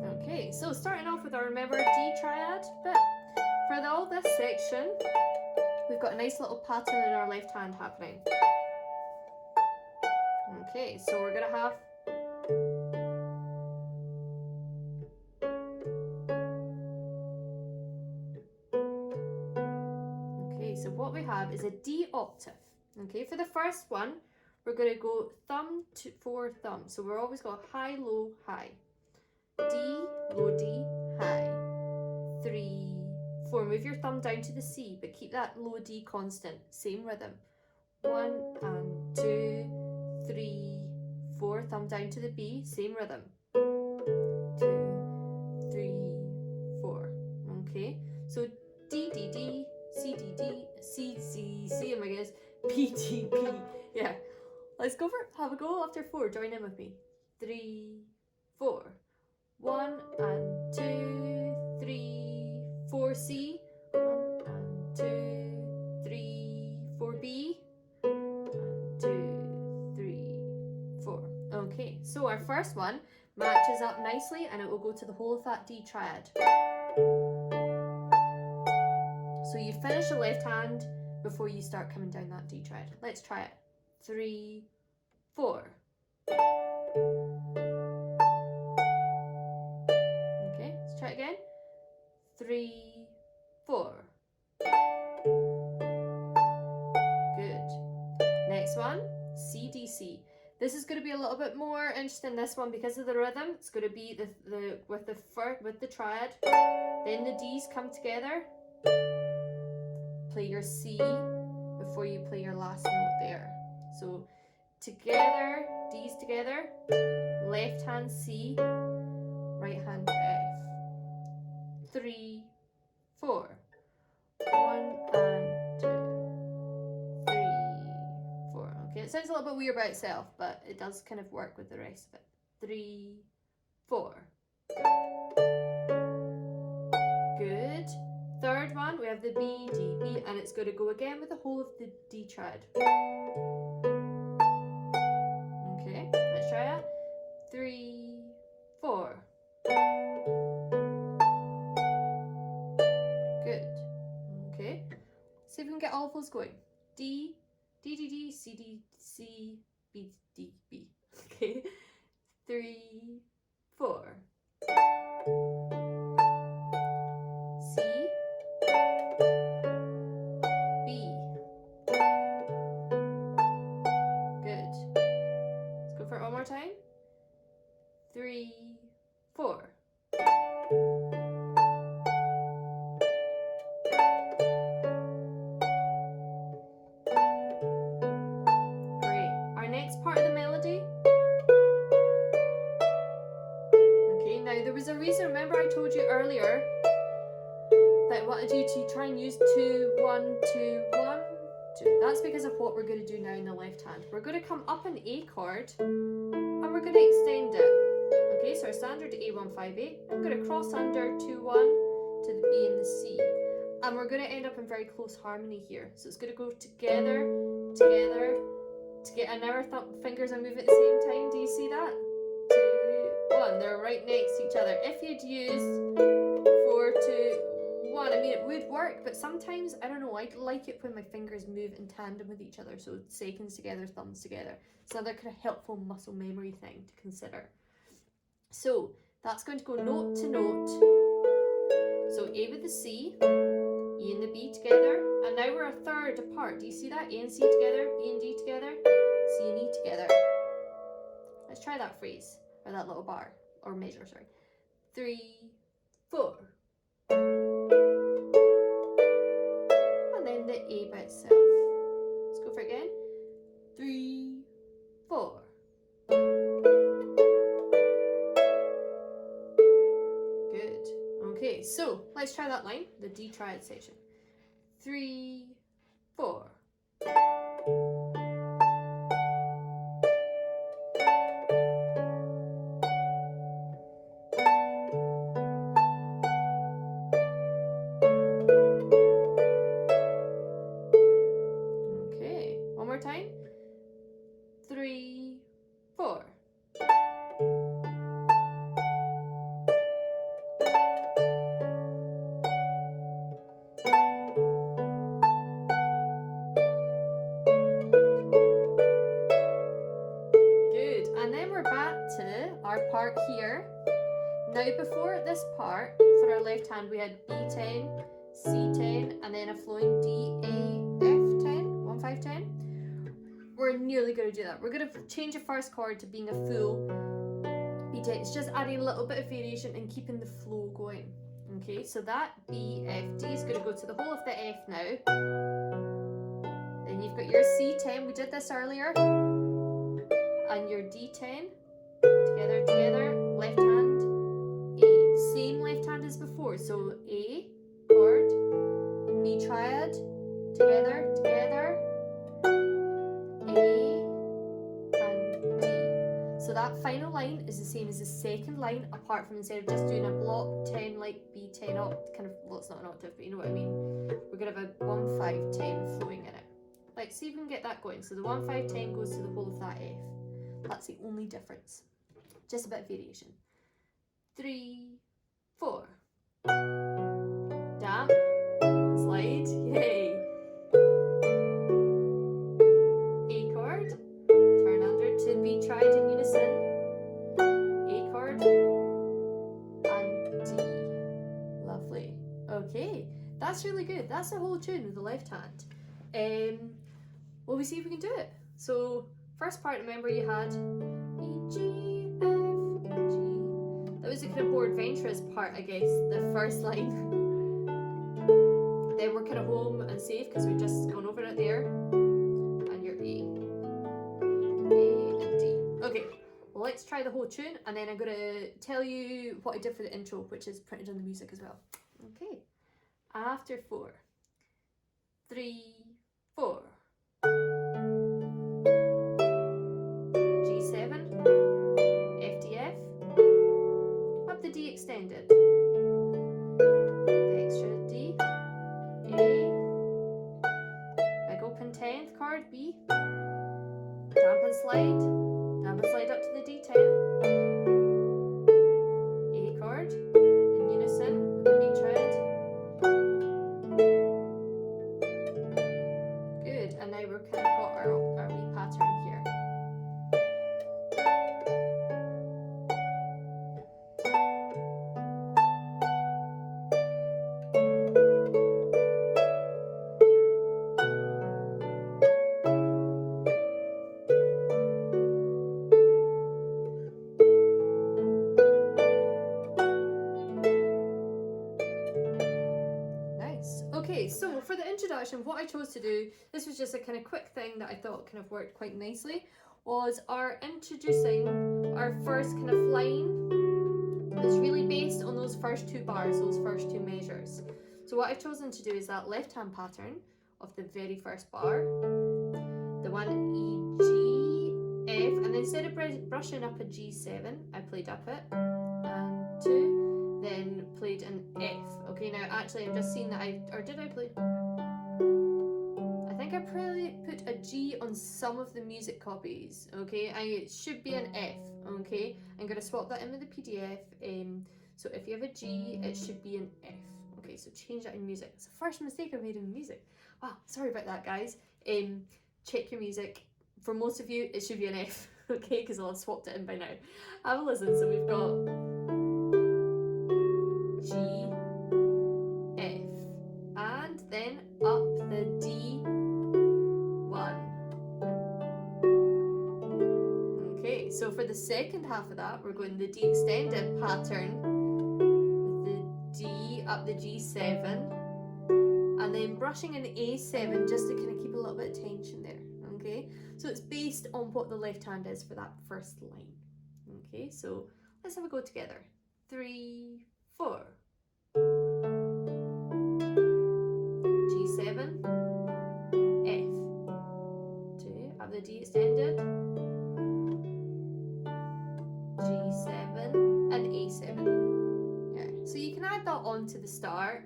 Okay, so starting off with our remember D triad bit. For all this section, we've got a nice little pattern in our left hand happening. Okay, so we're going to have so what we have is a D octave. Okay, for the first one, we're going to go thumb to 4 thumb. So we're always got high, low, high. D, low D, high. 3, 4. Move your thumb down to the C, but keep that low D constant. Same rhythm. 1 and 2, 3, 4, thumb down to the B, same rhythm. 2, 3, 4. Okay, so D, D, D, C, D, D, C, C, C, oh my goodness, B, D, B. Yeah, let's go for it. Have a go after 4. Join in with me. 3, 4. 1 and 2, 3, 4, C. 1 and 2, 3, 4, B. 1, 2, 3, 4. Okay, so our first one matches up nicely and it will go to the whole of that D triad. So you finish the left hand before you start coming down that D triad. Let's try it. 3, 4. Okay, let's try it again. 3, 4. Good. Next one, C, D, C. This is going to be a little bit more interesting, this one, because of the rhythm. It's going to be with the triad. Then the D's come together. Play your C before you play your last note there. So together, D's together, left hand C, right hand F. 3, 4. 1 and 2, 3, 4. Okay, it sounds a little bit weird by itself, but it does kind of work with the rest of it. 3, 4. Good. Third one, we have the B, D, B, and it's going to go again with the whole of the D triad. Okay, let's try it. 3, 4. Good. Okay, see if we can get all of those going. D, D, D, D, C, D, C, B, D, B. Okay, 3, 4. C, B. Good. Let's go for it one more time. 3, 4. Great. Our next part of the melody. Okay, now there was a reason, remember I told you earlier that I wanted you to try and use 2, 1, 2, 1, 2. That's because of what we're going to do now in the left hand. We're going to come up an A chord and we're going to extend it. Okay, so our standard A158. I'm going to cross under 2, 1 to the B and the C. And we're going to end up in very close harmony here. So it's going to go together, together, together. And now our fingers are moving at the same time. Do you see that? 2, 1. They're right next to each other. If you'd used 4, 2, 1, I mean it would work, but sometimes, I don't know, I like it when my fingers move in tandem with each other, so seconds together, thumbs together. It's another kind of helpful muscle memory thing to consider. So that's going to go note to note. So A with the C, E and the B together, and now we're a third apart. Do you see that? A and C together, B and D together, C and E together. Let's try that phrase, or that little bar, or measure, sorry. 3, 4. And then the A by itself. Let's go for it again. 3, 4. Good. Okay, so let's try that line, the D triad section. 3, 4. Okay, one more time. 3, 4. Good, and then we're back to our part here. Now before this part, for our left hand, we had B10, C10, and then a flowing D, A, F10, 1, 5, 10. We're nearly going to do that. We're going to change the first chord to being a full B10. It's just adding a little bit of variation and keeping the flow going. Okay, so that B, F, D is going to go to the whole of the F now. Then you've got your C10, we did this earlier. and your D10, together, left hand, A. Same left hand as before, so A chord, B triad, together, A and D. So that final line is the same as the second line, apart from instead of just doing a block 10 like B10 kind of, well, it's not an octave, but you know what I mean. We're going to have a 1, 5, 10 flowing in it. Like, see if we can get that going. So the 1, 5, 10 goes to the whole of that F. That's the only difference. Just a bit of variation. 3, 4. Damp, slide, yay. A chord, turn under to B triad in unison, A chord, and D. Lovely. Okay, that's really good. That's the whole tune with the left hand. Well, we see if we can do it. So, first part, remember you had E, G, F, G. That was the kind of more adventurous part, I guess, the first line. Then we're kind of home and safe because we've just gone over it there. And your A and D. Okay, well, let's try the whole tune, and then I'm going to tell you what I did for the intro, which is printed on the music as well. Okay, after 4, 3, 4. G7, F, D, F, up the D extended, the extra D, A, big open 10th chord, B, damp and slide up to the D10, A chord, in unison with the B triad. Good, and now we're kind of got our wee pattern here. Okay, so for the introduction, what I chose to do, this was just a kind of quick thing that I thought kind of worked quite nicely, was our introducing our first kind of line that's really based on those first 2 bars, those first 2 measures. So what I've chosen to do is that left hand pattern of the very first bar, the one E, G, F, and then instead of brushing up a G7, I played up it, and 2, then played an F. Okay, now actually I'm just seeing that did I play? I think I probably put a G on some of the music copies, okay? It should be an F, okay? I'm going to swap that in with the PDF. So if you have a G, it should be an F. Okay, so change that in music. It's the first mistake I made in music. Wow, sorry about that, guys. Check your music. For most of you, it should be an F, okay? Because I'll have swapped it in by now. Have a listen. So we've got G, F, and then up the D1. Okay, so for the second half of that, we're going the D extended pattern with the D up the G7, and then brushing an A7 just to kind of keep a little bit of tension there. Okay, so it's based on what the left hand is for that first line. Okay, so let's have a go together. 3, 4. G7, F, 2, up the D extended, G7, and A7. Yeah, so you can add that on to the start.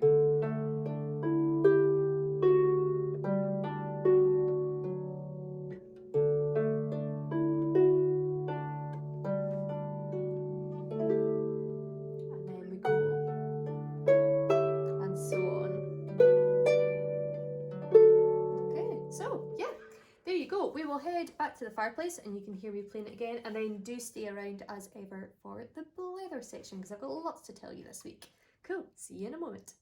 We will head back to the fireplace and you can hear me playing it again, and then do stay around as ever for the blether section because I've got lots to tell you this week. Cool, see you in a moment.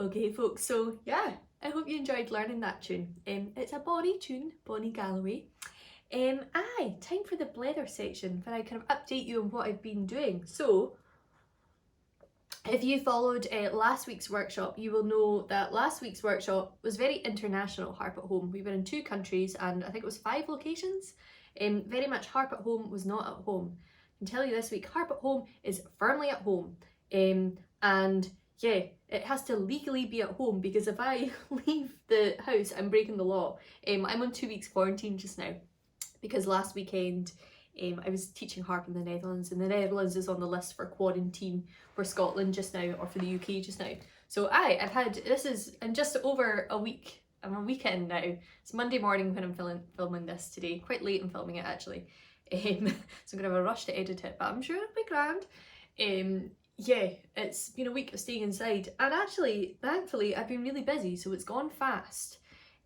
Okay folks, so yeah, I hope you enjoyed learning that tune. It's a Bonnie tune, Bonnie Galloway. Aye, time for the blether section where I kind of update you on what I've been doing. So, if you followed last week's workshop, you will know that last week's workshop was very international Harp at Home. We were in 2 countries and I think it was 5 locations. Very much Harp at Home was not at home. I can tell you this week, Harp at Home is firmly at home. And yeah, it has to legally be at home because if I leave the house, I'm breaking the law. I'm on 2 weeks quarantine just now because last weekend I was teaching harp in the Netherlands, and the Netherlands is on the list for quarantine for Scotland just now, or for the UK just now. So I've had, this is in just over a week, I'm on weekend now. It's Monday morning when I'm filming this today, quite late in filming it actually. So I'm gonna have a rush to edit it, but I'm sure it'll be grand. Yeah, it's been a week of staying inside, and actually, thankfully, I've been really busy, so it's gone fast.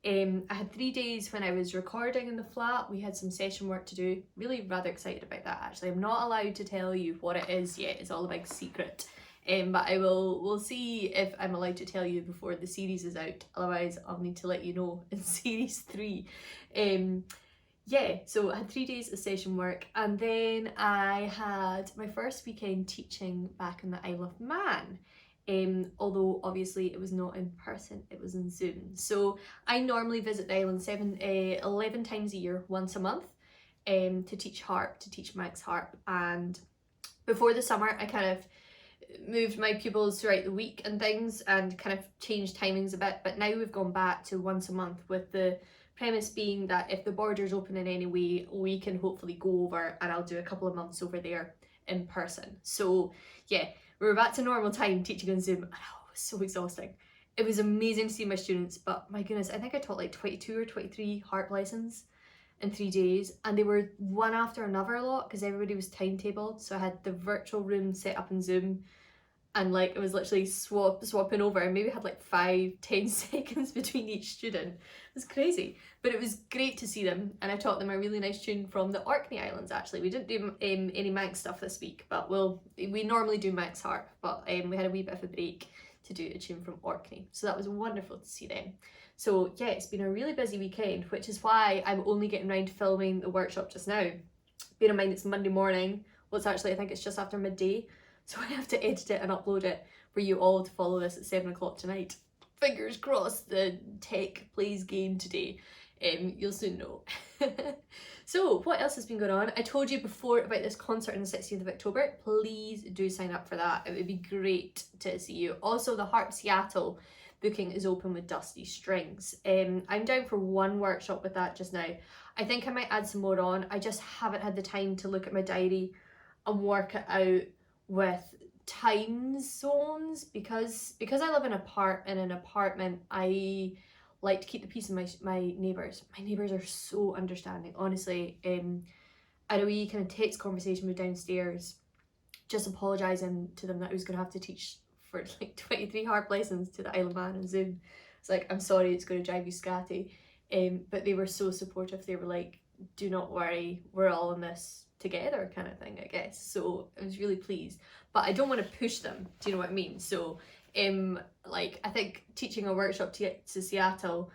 I had 3 days when I was recording in the flat. We had some session work to do. Really rather excited about that actually. I'm not allowed to tell you what it is yet, it's all a big secret. But we'll see if I'm allowed to tell you before the series is out. Otherwise I'll need to let you know in series 3. Yeah, so I had 3 days of session work, and then I had my first weekend teaching back in the Isle of Man. Although obviously it was not in person, it was in Zoom. So I normally visit the island 11 times a year, once a month, to teach harp, to teach Manx harp. And before the summer, I kind of moved my pupils throughout the week and things and kind of changed timings a bit. But now we've gone back to once a month, with the premise being that if the border's open in any way, we can hopefully go over and I'll do a couple of months over there in person. So yeah, we're back to normal time teaching on Zoom. And oh, it was so exhausting. It was amazing to see my students, but my goodness, I think I taught like 22 or 23 harp lessons in 3 days, and they were one after another a lot because everybody was timetabled. So I had the virtual room set up in Zoom, and like it was literally swapping over, and maybe had like 5-10 seconds between each student. It was crazy, but it was great to see them, and I taught them a really nice tune from the Orkney Islands actually. We didn't do any Manx stuff this week, but we normally do Manx harp, but we had a wee bit of a break to do a tune from Orkney, so that was wonderful to see them. So yeah, it's been a really busy weekend, which is why I'm only getting around to filming the workshop just now. Bear in mind it's Monday morning, well it's actually, I think it's just after midday, so I have to edit it and upload it for you all to follow this at 7 o'clock tonight. Fingers crossed the tech plays game today. You'll soon know. So what else has been going on? I told you before about this concert on the 16th of October. Please do sign up for that. It would be great to see you. Also, the Harp Seattle booking is open with Dusty Strings. I'm down for one workshop with that just now. I think I might add some more on. I just haven't had the time to look at my diary and work it out with time zones, because I live in an apartment. I like to keep the peace of my neighbours. My neighbours are so understanding, honestly. I had a wee kind of text conversation with downstairs, just apologising to them that I was going to have to teach for like 23 harp lessons to the Isle of Man on Zoom. It's like, I'm sorry, it's going to drive you scatty. But they were so supportive. They were like, do not worry, we're all in this together kind of thing, I guess. So I was really pleased, but I don't want to push them, do you know what I mean? So like I think teaching a workshop to get to Seattle,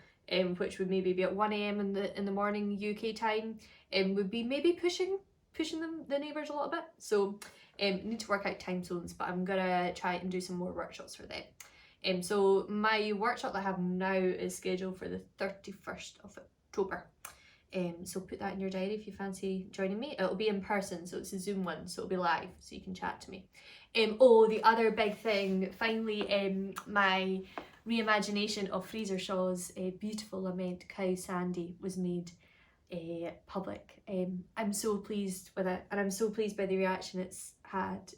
which would maybe be at 1 AM in the morning UK time, would be maybe pushing the neighbours a little bit. So need to work out time zones, but I'm gonna try and do some more workshops for them. So my workshop that I have now is scheduled for the 31st of October. So put that in your diary if you fancy joining me. It'll be in person, so it's a Zoom one, so it'll be live, so you can chat to me. Oh, the other big thing, finally, my reimagination of Fraser Shaw's beautiful Lament, Caoidh Sandy, was made public. I'm so pleased with it, and I'm so pleased by the reaction it's had.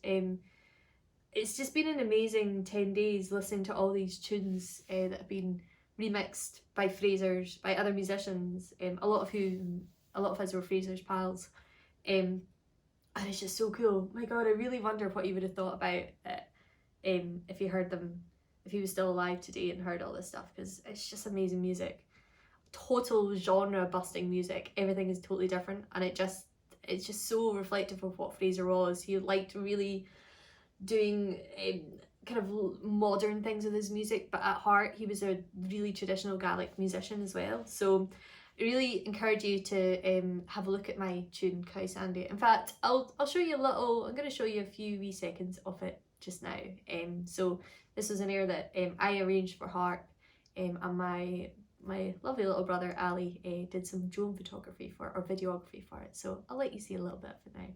It's just been an amazing 10 days listening to all these tunes that have been remixed by Fraser's, by other musicians, a lot of us were Fraser's pals, and it's just so cool. My god, I really wonder what he would have thought about it if he heard them, if he was still alive today and heard all this stuff, because it's just amazing music, total genre busting music. Everything is totally different, and it's just so reflective of what Fraser was. He liked really doing kind of modern things with his music, but at heart he was a really traditional Gaelic musician as well. So I really encourage you to have a look at my tune Caoidh. In fact, I'll show you a little, I'm going to show you a few wee seconds of it just now. So this was an air that I arranged for Harp, and my lovely little brother Ali did some drone photography for, or videography for it. So I'll let you see a little bit of it now.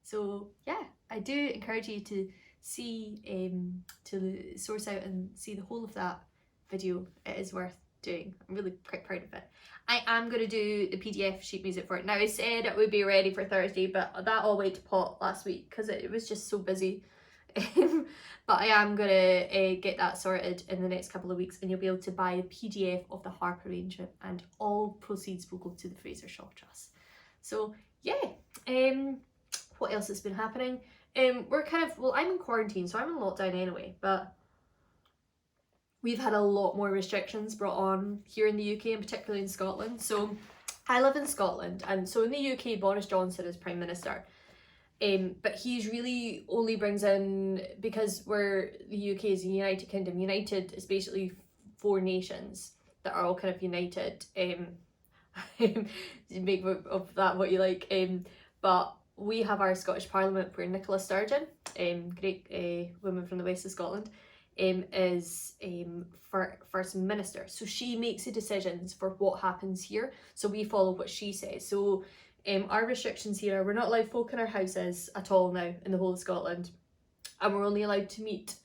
So yeah, I do encourage you to see, to source out and see the whole of that video. It is worth doing. I'm really quite proud of it. I am going to do the PDF sheet music for it. Now I said it would be ready for Thursday, but that all went to pot last week because it was just so busy. But I am going to get that sorted in the next couple of weeks, and you'll be able to buy a PDF of the harp arrangement, and all proceeds will go to the Fraser Shaw Trust. So yeah, what else has been happening? We're kind of, well, I'm in quarantine, so I'm in lockdown anyway, but we've had a lot more restrictions brought on here in the UK, and particularly in Scotland. So I live in Scotland, and so in the UK, Boris Johnson is Prime Minister. But he's really only brings in, because the UK is a United Kingdom. United is basically 4 nations that are all kind of united. Make of that what you like. But we have our Scottish Parliament where Nicola Sturgeon, great woman from the west of Scotland, is First Minister. So she makes the decisions for what happens here. So we follow what she says. So our restrictions here are we're not allowed folk in our houses at all now in the whole of Scotland. And we're only allowed to meet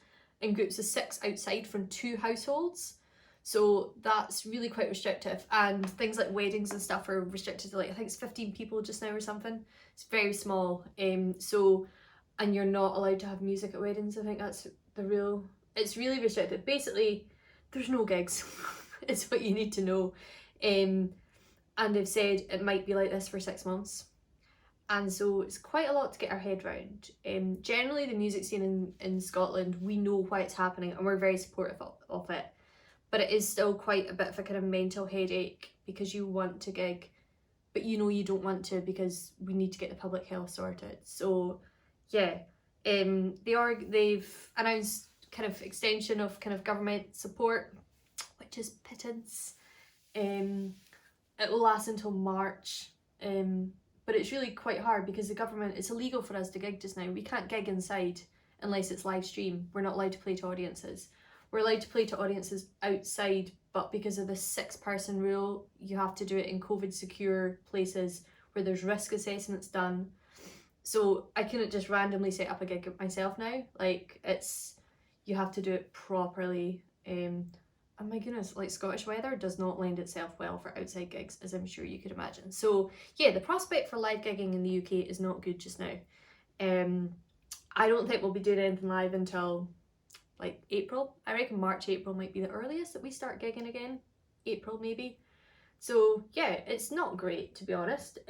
in groups of 6 outside from 2 households. So that's really quite restrictive, and things like weddings and stuff are restricted to, like, I think it's 15 people just now or something. It's very small. So, and you're not allowed to have music at weddings. I think that's it's really restricted. Basically, there's no gigs. It's what you need to know. And they've said it might be like this for 6 months. And so it's quite a lot to get our head around. Generally the music scene in Scotland, we know why it's happening and we're very supportive of it. But it is still quite a bit of a kind of mental headache, because you want to gig, but you know you don't want to because we need to get the public health sorted. So yeah, they've announced kind of extension of kind of government support, which is pittance. It will last until March, but it's really quite hard because the government, it's illegal for us to gig just now. We can't gig inside unless it's live stream. We're not allowed to play to audiences. We're allowed to play to audiences outside, but because of the 6-person rule, you have to do it in COVID secure places where there's risk assessments done. So I couldn't just randomly set up a gig myself now. Like, you have to do it properly. Oh my goodness, like, Scottish weather does not lend itself well for outside gigs, as I'm sure you could imagine. So yeah, the prospect for live gigging in the UK is not good just now. I don't think we'll be doing anything live until like April. I reckon March, April might be the earliest that we start gigging again. April maybe. So yeah, it's not great to be honest,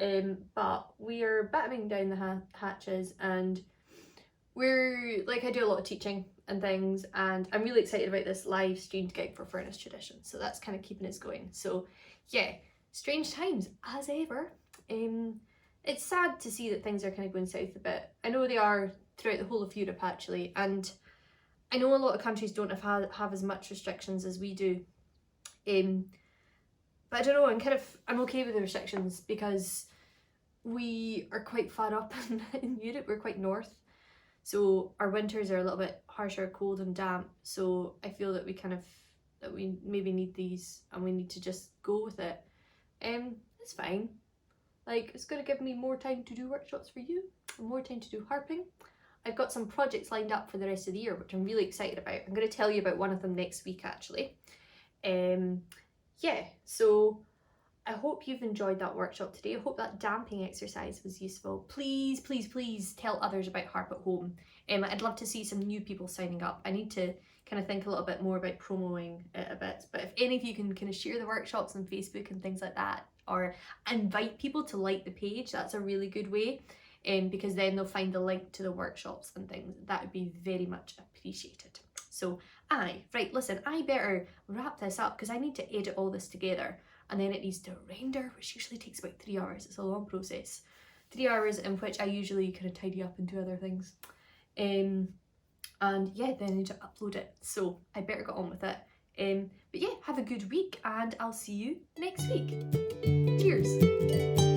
but we are battening down the hatches, and we're, like, I do a lot of teaching and things, and I'm really excited about this live streamed gig for Furnace Tradition, so that's kind of keeping us going. So yeah, strange times as ever. It's sad to see that things are kind of going south a bit. I know they are throughout the whole of Europe actually, and I know a lot of countries don't have as much restrictions as we do, but I don't know, I'm okay with the restrictions because we are quite far up in Europe, we're quite north. So our winters are a little bit harsher, cold and damp. So I feel that we maybe need these and we need to just go with it. It's fine. Like, it's gonna give me more time to do workshops for you, more time to do harping. I've got some projects lined up for the rest of the year, which I'm really excited about. I'm going to tell you about one of them next week, actually. Yeah, so I hope you've enjoyed that workshop today. I hope that damping exercise was useful. Please, please, please tell others about Harp at Home. I'd love to see some new people signing up. I need to kind of think a little bit more about promoting it a bit. But if any of you can kind of share the workshops on Facebook and things like that, or invite people to like the page, that's a really good way. Because then they'll find the link to the workshops and things. That would be very much appreciated. So right, listen, I better wrap this up because I need to edit all this together, and then it needs to render, which usually takes about 3 hours. It's a long process. 3 hours in which I usually kind of tidy up and do other things. And yeah, then I need to upload it. So I better get on with it. But yeah, have a good week and I'll see you next week. Cheers.